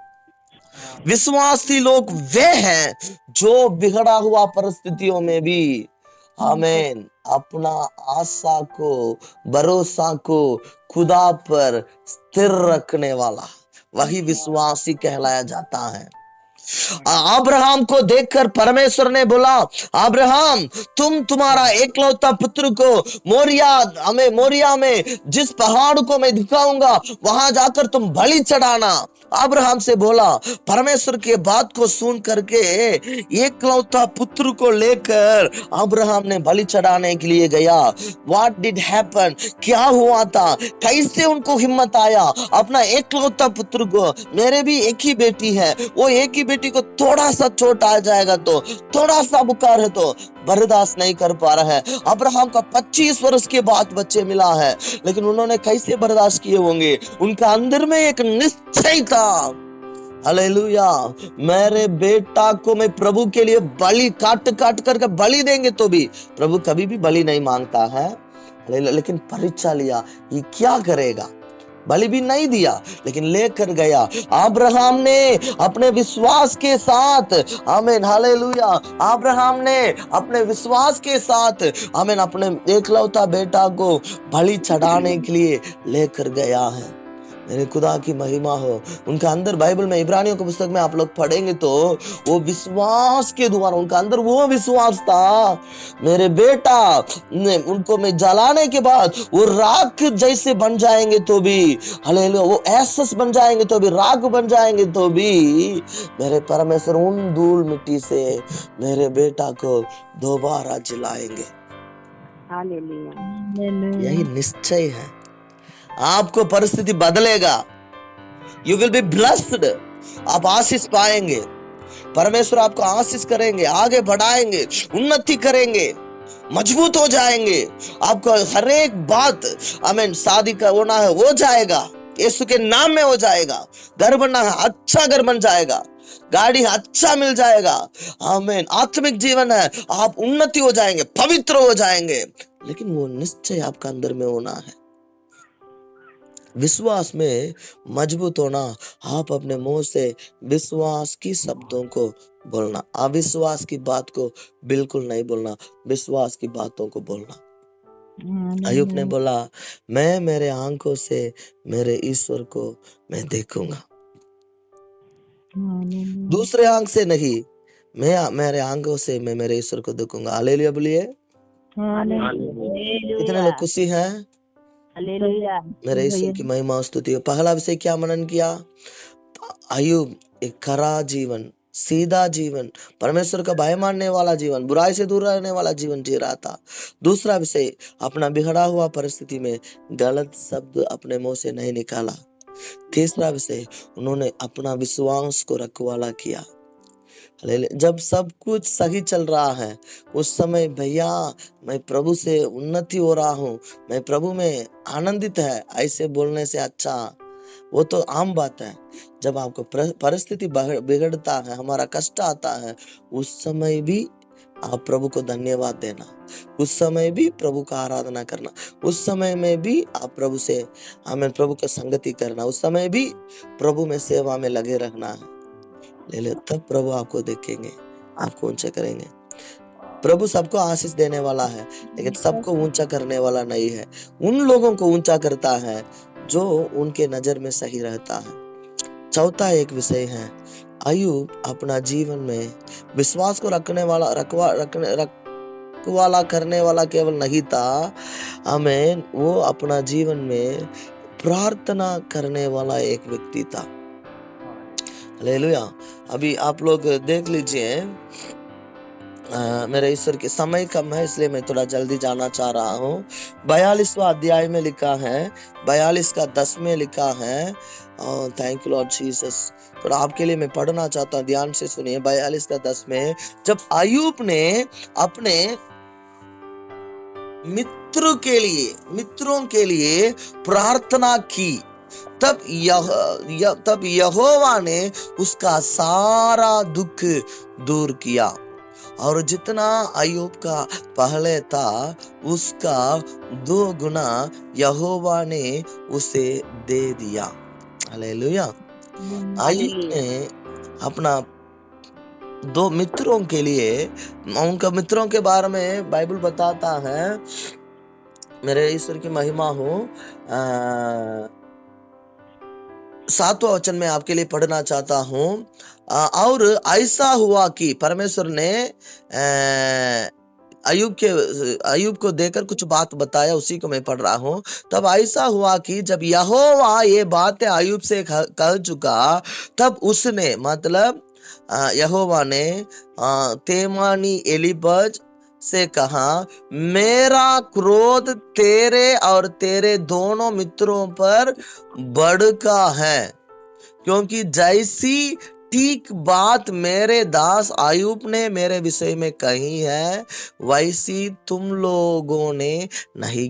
Speaker 1: विश्वासी लोग वे हैं जो बिगड़ा हुआ परिस्थितियों में भी आमीन अपना आशा को, भरोसा को खुदा पर स्थिर रखने वाला, वही विश्वासी कहलाया जाता है। अब्राहम को देखकर परमेश्वर ने बोला, अब्राहम तुम्हारा एकलौता पुत्र को मोरिया में जिस पहाड़ को मैं दिखाऊंगा वहां जाकर तुम बलि चढ़ाना। अब्राहम से बोला, परमेश्वर के बात को सुन करके एकलौता पुत्र को लेकर अब्राहम ने बलि चढ़ाने के लिए गया। व्हाट डिड हैपन, क्या हुआ था, कैसे उनको हिम्मत आया अपना एकलौता पुत्र को, मेरे भी एक ही बेटी है, वो एक ही बेटी को थोड़ा सा चोट आ जाएगा तो, थोड़ा सा बुखार है तो बर्दाश्त नहीं कर पा रहा है। अब्राहम का 25 वर्ष के बाद बच्चे मिला है, लेकिन उन्होंने कैसे बर्दाश्त किए होंगे। उनका अंदर में एक निश्चय था, हालेलुया, मेरे बेटा को मैं प्रभु के लिए बलि काट करके बलि देंगे तो भी, प्रभु कभी भी बलि नहीं मांगता है, लेकिन परीक्षा लिया, ये क्या करेगा। बलि भी नहीं दिया, लेकिन लेकर गया। अब्राहम ने अपने विश्वास के साथ, आमीन हालेलुया, अब्राहम ने अपने विश्वास के साथ, आमीन, अपने एकलौता बेटा को बलि चढ़ाने के लिए लेकर गया है। मेरे खुदा की महिमा हो। उनका अंदर बाइबल में इब्रानियों की पुस्तक में आप लोग पढ़ेंगे तो वो विश्वास के द्वारा, उनका अंदर वो विश्वास था, मेरे बेटा उनको मैं जलाने के बाद वो राख जैसे बन जाएंगे तो भी, हालेलुया, वो एसस बन जाएंगे तो भी, राख बन जाएंगे तो भी, मेरे परमेश्वर उन धूल मिट्टी से मेरे बेटा को दोबारा जलाएंगे।
Speaker 2: हालेलुया।
Speaker 1: यही निश्चय है। आपको परिस्थिति बदलेगा, यू विल बी ब्लेस्ड, आप आशीष पाएंगे, परमेश्वर आपको आशीष करेंगे, आगे बढ़ाएंगे, उन्नति करेंगे, मजबूत हो जाएंगे। आपको हर एक बात, आमीन, शादी का होना है हो जाएगा, यीशु के नाम में हो जाएगा। घर बनना है, अच्छा घर बन जाएगा, गाड़ी अच्छा मिल जाएगा, आमीन। आत्मिक जीवन है, आप उन्नति हो जाएंगे, पवित्र हो जाएंगे, लेकिन वो निश्चय आपका अंदर में होना है। विश्वास में मजबूत होना, आप अपने मुंह से विश्वास की शब्दों को बोलना, अविश्वास की बात को बिल्कुल नहीं बोलना, विश्वास की बातों को बोलना। अय्यूब ने बोला, मैं मेरे आंखों से मेरे ईश्वर को मैं देखूंगा, दूसरे आंख से नहीं, मैं मेरे आंखों से मैं मेरे ईश्वर को देखूंगा। हालेलुया बोलिए। कितने लोग खुशी हैं?
Speaker 2: हालेलुया।
Speaker 1: मेरे ईश्वर की महिमा स्तुति हो। पहला विषय क्या मनन किया? अय्यूब एक खरा जीवन, सीधा जीवन, परमेश्वर का भय मानने वाला जीवन, बुराई से दूर रहने वाला जीवन जी रहा था। दूसरा विषय, अपना बिगड़ा हुआ परिस्थिति में गलत शब्द अपने मुंह से नहीं निकाला। तीसरा विषय, उन्होंने अपना विश्वास को रखवाला किया। जब सब कुछ सही चल रहा है उस समय, भैया मैं प्रभु से उन्नति हो रहा हूँ, मैं प्रभु में आनंदित है, ऐसे बोलने से अच्छा, वो तो आम बात है। जब आपको परिस्थिति बिगड़ता है, हमारा कष्ट आता है, उस समय भी आप प्रभु को धन्यवाद देना, उस समय भी प्रभु का आराधना करना, उस समय में भी आप प्रभु से, हमें प्रभु का संगति करना, उस समय भी प्रभु में सेवा में लगे रहना है। ले तब प्रभु आपको देखेंगे, आपको ऊंचा करेंगे। प्रभु सबको आशीष देने वाला है, लेकिन सबको ऊंचा करने वाला नहीं है। उन लोगों को ऊंचा करता है जो उनके नजर में सही रहता है। चौथा एक विषय है, अय्यूब अपना जीवन में विश्वास को रखने वाला, रखवाला करने वाला केवल नहीं था, आमीन, वो अपना जीवन में प्रार्थना करने वाला एक व्यक्ति था। हालेलुया। अभी आप लोग देख लीजिए, मेरे ईश्वर के समय कम है इसलिए मैं थोड़ा जल्दी जाना चाह रहा हूँ। 42वां अध्याय में लिखा है, 42 का 10 में लिखा है, थैंक यू लॉर्ड जीसस। थोड़ा आपके लिए मैं पढ़ना चाहता हूँ, ध्यान से सुनिए। 42 का 10 में, जब अय्यूब ने अपने मित्रों के लिए प्रार्थना की, तब यहोवा ने उसका सारा दुख दूर किया, और जितना अय्यूब का पहले था उसका 2 गुना यहोवा ने उसे दे दिया। हालेलुया। अय्यूब ने अपना 2 मित्रों के लिए, उनका मित्रों के बारे में बाइबल बताता है, मेरे ईश्वर की महिमा हो। 7वां वचन में आपके लिए पढ़ना चाहता हूं। और ऐसा हुआ कि परमेश्वर ने अय्यूब को देकर कुछ बात बताया, उसी को मैं पढ़ रहा हूं। तब ऐसा हुआ कि जब यहोवा ये बातें अय्यूब से कह चुका, तब उसने, मतलब यहोवा ने तेमानी एलीफज से कहा, मेरा क्रोध तेरे और तेरे दोनों मित्रों पर भड़का है, क्योंकि जैसी ठीक बात मेरे दास अय्यूब ने मेरे विषय में कही है, वैसी तुम लोगों ने नहीं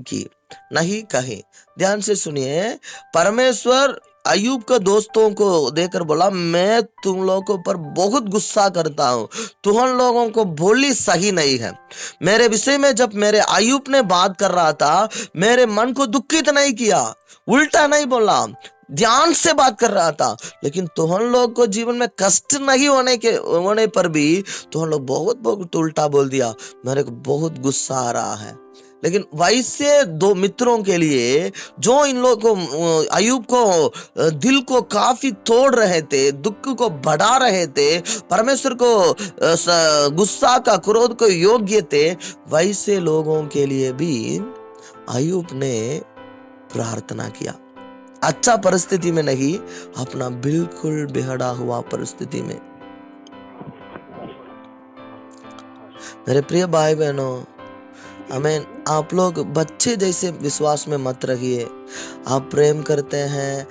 Speaker 1: कही। ध्यान से सुनिए, परमेश्वर अय्यूब के दोस्तों को देखकर बोला, मैं तुम लोगों पर बहुत गुस्सा करता हूँ, तुम लोगों को बोली सही नहीं है। मेरे विषय में जब मेरे अय्यूब ने बात कर रहा था, मेरे मन को दुखित नहीं किया, उल्टा नहीं बोला, ध्यान से बात कर रहा था। लेकिन तुम लोग को जीवन में कष्ट नहीं होने पर भी तुम लोग बहुत बहुत उल्टा बोल दिया। मेरे को बहुत गुस्सा आ रहा है। लेकिन वैसे दो मित्रों के लिए जो इन लोगों को, अय्यूब को दिल को काफी तोड़ रहे थे, दुख को बढ़ा रहे थे, परमेश्वर को गुस्सा का, क्रोध को योग्य थे, वैसे लोगों के लिए भी अय्यूब ने प्रार्थना किया। अच्छा परिस्थिति में नहीं, अपना बिल्कुल बिगड़ा हुआ परिस्थिति में। मेरे प्रिय भाई बहनों, आमीन, आप लोग बच्चे जैसे विश्वास में मत रहिए। आप प्रेम करते हैं,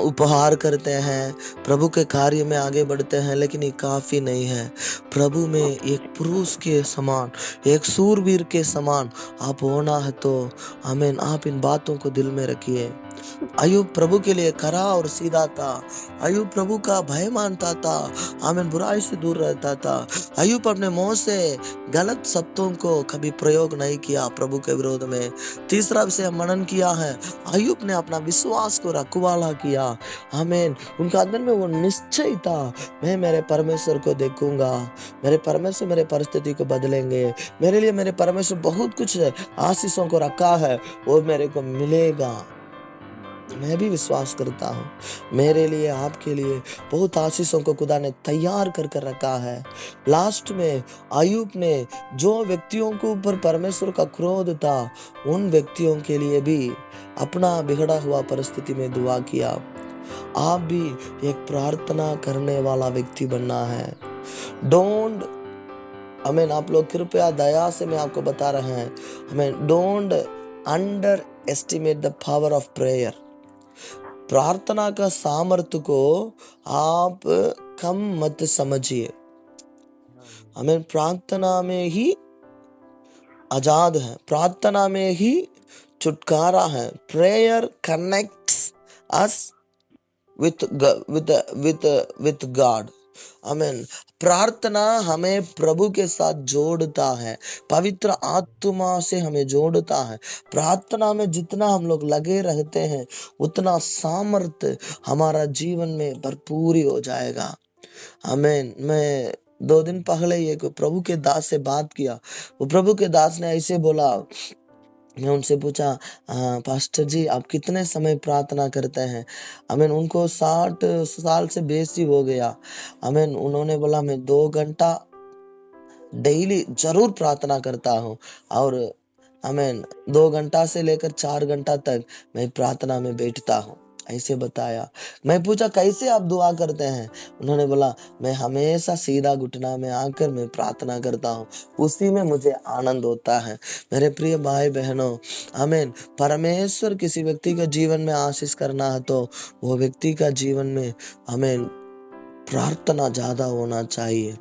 Speaker 1: उपहार करते हैं, प्रभु के कार्य में आगे बढ़ते हैं, लेकिन ये काफी नहीं है। प्रभु में एक पुरुष के समान, एक सूरवीर के समान आप होना है तो आमीन, आप इन बातों को दिल में रखिए। अय्यूब प्रभु के लिए खरा और सीधा था। अय्यूब प्रभु का भय मानता था, आमीन, बुराई से दूर रहता था। अय्यूब अपने मुंह से गलत शब्दों को कभी प्रयोग नहीं किया प्रभु के विरोध में। तीसरा विषय मनन किया है, अय्यूब ने अपना विश्वास को रखवाला किया। आमीन, उनका अंदर में वो निश्चय था, मैं मेरे परमेश्वर को देखूंगा, मेरे परमेश्वर मेरे परिस्थिति को बदलेंगे, मेरे लिए मेरे परमेश्वर बहुत कुछ आशीषों को रखा है, वो मेरे को मिलेगा। मैं भी विश्वास करता हूँ मेरे लिए, आपके लिए बहुत आशीषों को खुदा ने तैयार कर कर रखा है। लास्ट में अय्यूब ने जो व्यक्तियों के ऊपर परमेश्वर का क्रोध था, उन व्यक्तियों के लिए भी अपना बिगड़ा हुआ परिस्थिति में दुआ किया। आप भी एक प्रार्थना करने वाला व्यक्ति बनना है। डोंट, आमीन, आप लोग कृपया दया से मैं आपको बता रहे हैं, आमीन, don't under estimate the power of prayer. प्रार्थना का सामर्थ्य को आप कम मत समझिए। हमें प्रार्थना में ही आजाद है, प्रार्थना में ही छुटकारा है। Prayer connects us with God। आमीन, प्रार्थना हमें प्रभु के साथ जोड़ता है, पवित्र आत्मा से हमें जोड़ता है। प्रार्थना में जितना हम लोग लगे रहते हैं, उतना सामर्थ्य हमारा जीवन में भरपूर हो जाएगा। आमीन। मैं 2 दिन पहले एक प्रभु के दास से बात किया। वो प्रभु के दास ने ऐसे बोला, मैं उनसे पूछा, पास्टर जी आप कितने समय प्रार्थना करते हैं? आमीन, उनको 60 साल से बेसी हो गया। आमीन, उन्होंने बोला मैं 2 घंटा डेली जरूर प्रार्थना करता हूँ, और आमीन 2 घंटा से लेकर 4 घंटा तक मैं प्रार्थना में बैठता हूँ, ऐसे बताया। मैं पूछा कैसे आप दुआ करते हैं? उन्होंने बोला मैं हमेशा सीधा घुटना में आकर मैं प्रार्थना करता हूँ, उसी में मुझे आनंद होता है। मेरे प्रिय भाई बहनों, आमीन, परमेश्वर किसी व्यक्ति के जीवन में आशीष करना है तो वो व्यक्ति का जीवन में आमीन प्रार्थना ज्यादा होना चाहिए।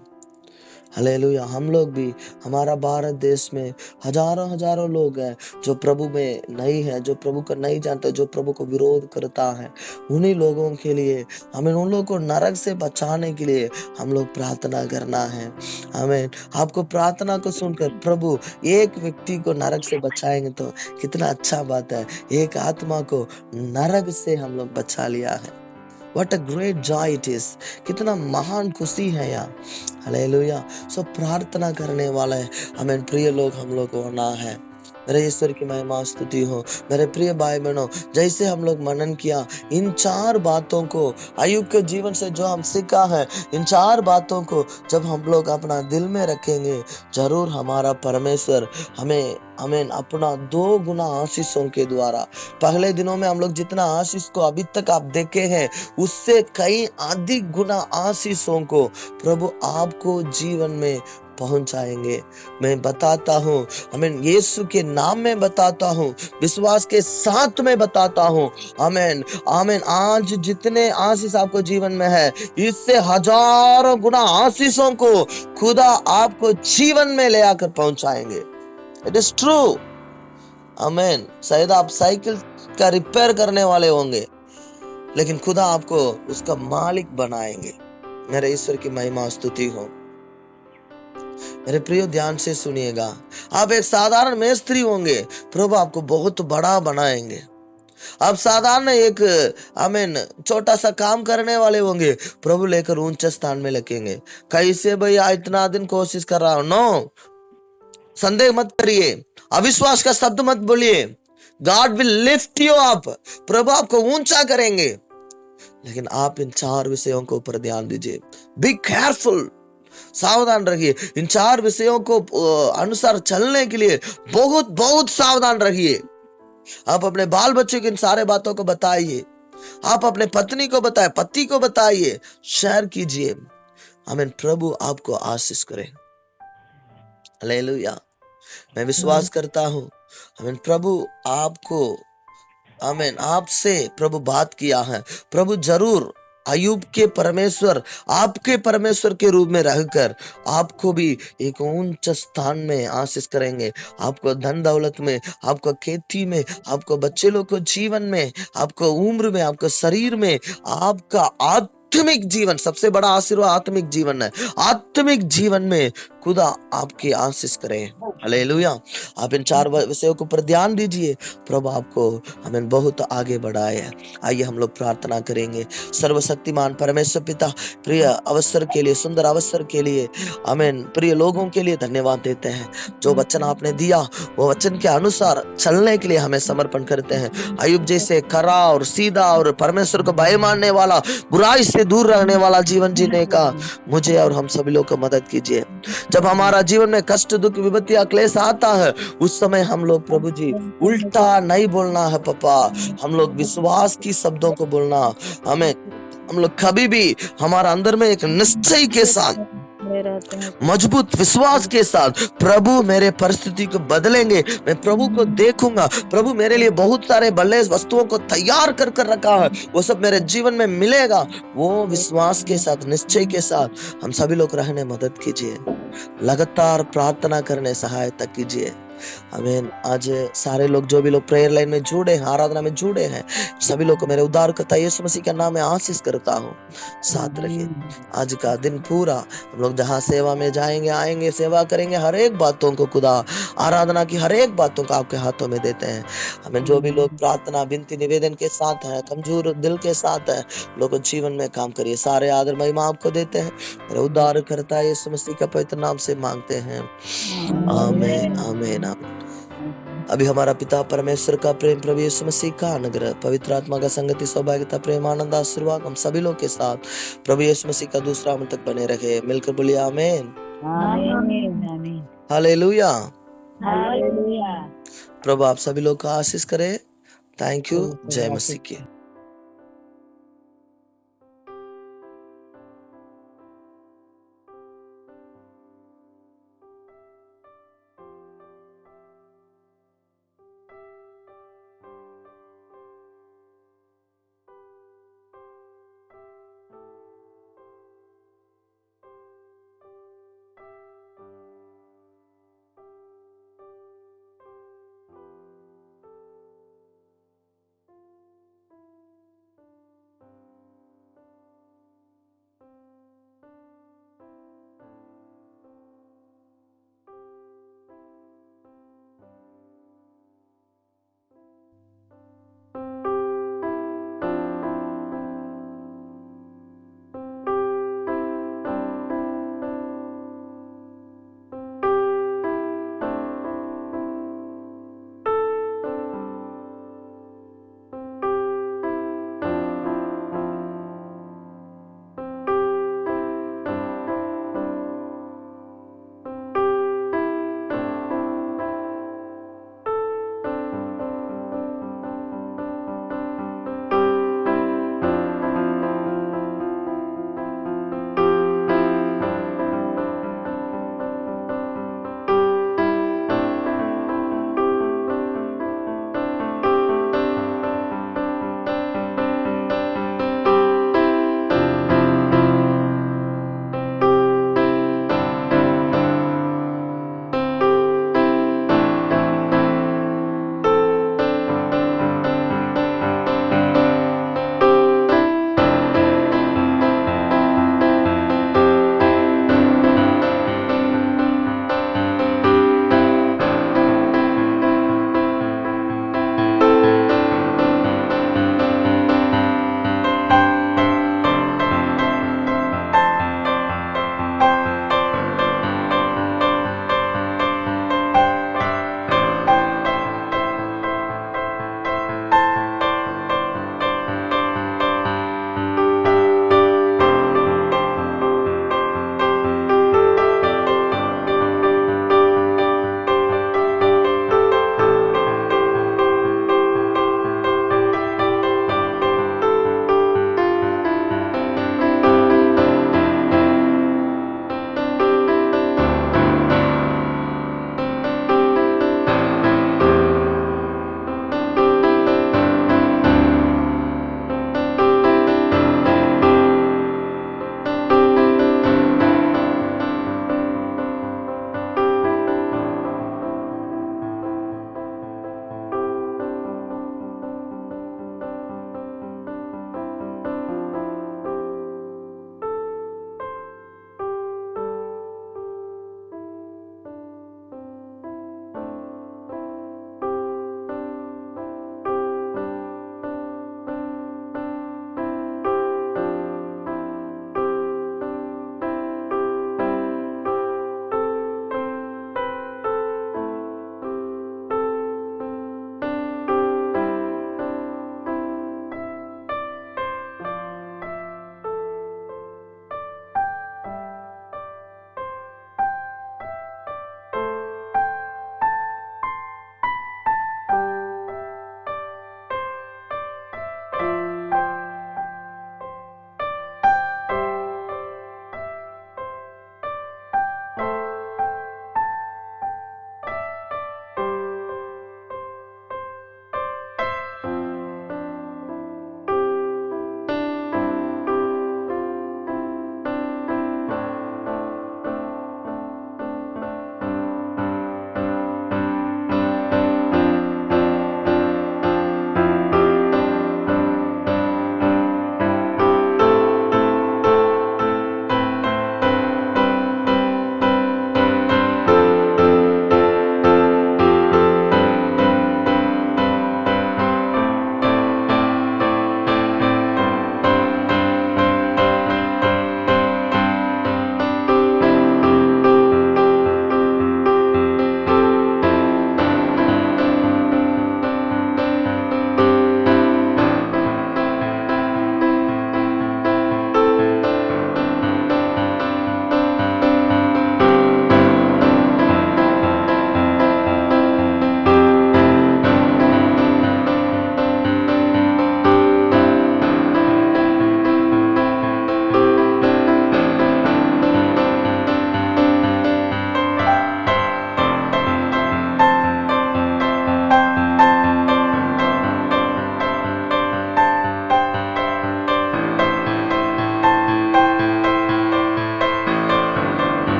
Speaker 1: हालेलुया। हम लोग भी, हमारा भारत देश में हजारों लोग हैं जो प्रभु में नहीं है, जो प्रभु को नहीं जानते, जो प्रभु को विरोध करता है। उन्हीं लोगों के लिए हमें, उन लोगों को नरक से बचाने के लिए हम लोग प्रार्थना करना है। हमें आपको प्रार्थना को सुनकर प्रभु एक व्यक्ति को नरक से बचाएंगे तो कितना अच्छा बात है। एक आत्मा को नरक से हम लोग बचा लिया है। What a great joy it is। कितना महान खुशी है यार। हालेलुया। सो प्रार्थना करने वाला है हमें प्रिय लोग, हम लोग को होना है। मेरे ईश्वर की महिमा स्तुति हो। मेरे प्रिय भाई बहनों, जैसे हम लोग मनन किया इन 4 बातों को, अय्यूब के जीवन से जो हम सीखा है, इन 4 बातों को जब हम लोग अपना दिल में रखेंगे, जरूर हमारा परमेश्वर हमें अपना 2 गुना आशीषों के द्वारा, पहले दिनों में हम लोग जितना आशीष को अभी तक आप देखे हैं, उससे कई अधिक गुना आशीषों को प्रभु आपको जीवन में पहुंचाएंगे। मैं बताता हूँ, आमीन, यीशु के नाम में बताता हूँ, विश्वास के साथ में बताता हूँ। आमीन, आमीन। आज जितने आशीष आपको जीवन में है, इससे हजारों गुना आशीषों को खुदा आपको जीवन में ले आकर पहुंचाएंगे। It is true. आमीन। शायद आप साइकिल का रिपेयर करने वाले होंगे, लेकिन खुदा आपको उसका मालिक बनाएंगे। मेरे ईश्वर की महिमा स्तुति हो। मेरे प्रियो ध्यान से सुनिएगा, आप एक साधारण मेस्त्री होंगे, प्रभु आपको बहुत बड़ा बनाएंगे। आप साधारण एक आमीन छोटा सा काम करने वाले होंगे, प्रभु लेकर ऊंचे स्थान में रखेंगे। कैसे भैया इतना दिन कोशिश कर रहा हूं? नो, संदेह मत करिए, अविश्वास का शब्द मत बोलिए। God will lift you up, प्रभु आपको ऊंचा करेंगे। लेकिन आप इन 4 विषयों के ऊपर ध्यान दीजिए। बी केयरफुल, सावधान रहिए। इन 4 विषयों को अनुसार चलने के लिए बहुत बहुत सावधान रहिए। आप अपने बाल बच्चों की इन सारे बातों को बताइए, आप अपने पत्नी को बताइए, पति को बताइए, शेयर कीजिए। आमीन। प्रभु आपको आशीष करे। हालेलुया। मैं विश्वास करता हूं, आमीन, प्रभु आपको, आमीन, आपसे प्रभु बात किया है। प्रभु जरूर अयुब के परमेश्वर, आपके परमेश्वर के रूप में रहकर आपको भी एक ऊंच स्थान में आशीष करेंगे। आपको धन दौलत में, आपको खेती में, आपको बच्चे लोग को जीवन में, आपको उम्र में, आपको शरीर में, आपका आत्मिक जीवन, सबसे बड़ा आशीर्वाद आत्मिक जीवन है। आत्मिक जीवन में खुदा आपकी आशीष करें। हालेलुया। आप इन 4 विषयों के ऊपर ध्यान दीजिए, प्रभु आपको हमें बहुत आगे बढ़ाए। आइए हम लोग प्रार्थना करेंगे। सर्वशक्तिमान परमेश्वर पिता, प्रिय अवसर के लिए, सुंदर अवसर के लिए, आमीन, प्रिय लोगों के लिए धन्यवाद देते हैं। जो वचन आपने दिया वो वचन के अनुसार चलने के लिए हमें समर्पण करते हैं। अयुब जैसे खरा और सीधा और परमेश्वर को भय मानने वाला, बुराई से दूर रहने वाला जीवन जीने का मुझे और हम सभी लोग को मदद कीजिए। जब हमारा जीवन में कष्ट, दुख, विपत्ति, क्लेश आता है, उस समय हम लोग प्रभु जी उल्टा नहीं बोलना है पापा, हम लोग विश्वास की शब्दों को बोलना। हमें हम लोग कभी भी हमारा अंदर में एक निश्चय के साथ, मजबूत विश्वास के साथ, प्रभु मेरे परिस्थिति को बदलेंगे, मैं प्रभु को देखूंगा, प्रभु मेरे लिए बहुत सारे भले वस्तुओं को तैयार कर कर रखा है, वो सब मेरे जीवन में मिलेगा। वो विश्वास के साथ, निश्चय के साथ हम सभी लोग रहने मदद कीजिए। लगातार प्रार्थना करने सहायता कीजिए। आमीन। आज सारे लोग, जो भी लोग प्रेयर लाइन में जुड़े हैं, आराधना में जुड़े हैं, सभी लोग को मेरे उद्धारकर्ता यीशु मसीह के नाम में आशीष करता हूँ। साथ रहिए। आज का दिन पूरा हम लोग जहाँ सेवा में जाएंगे, आएंगे, सेवा करेंगे, हर एक बातों को खुदा, आराधना की हर एक बातों को आपके हाथों में देते हैं। हमें जो भी लोग प्रार्थना, विनती, निवेदन के साथ है, कमजोर दिल के साथ है, लोगों जीवन में काम करिए। सारे आदर महिमा आपको देते हैं, मेरे उद्धारकर्ता यीशु मसीह का पवित्र नाम से मांगते हैं। आमीन, आमीन। अभी हमारा पिता परमेश्वर का प्रेम, प्रभु यीशु मसीह का अनुग्रह, पवित्र आत्मा का संगति, सौभाग्यता, प्रेम, आनंद, आशीर्वाद हम सभी लोग के साथ प्रभु यीशु मसीह का दूसरा आगमन तक बने रहे। मिलकर बोलिए आमीन,
Speaker 2: आमीन,
Speaker 1: हालेलुया।
Speaker 2: हालेलुया।
Speaker 1: प्रभु आप सभी लोग का आशीष करे। Thank you. जय मसीह की।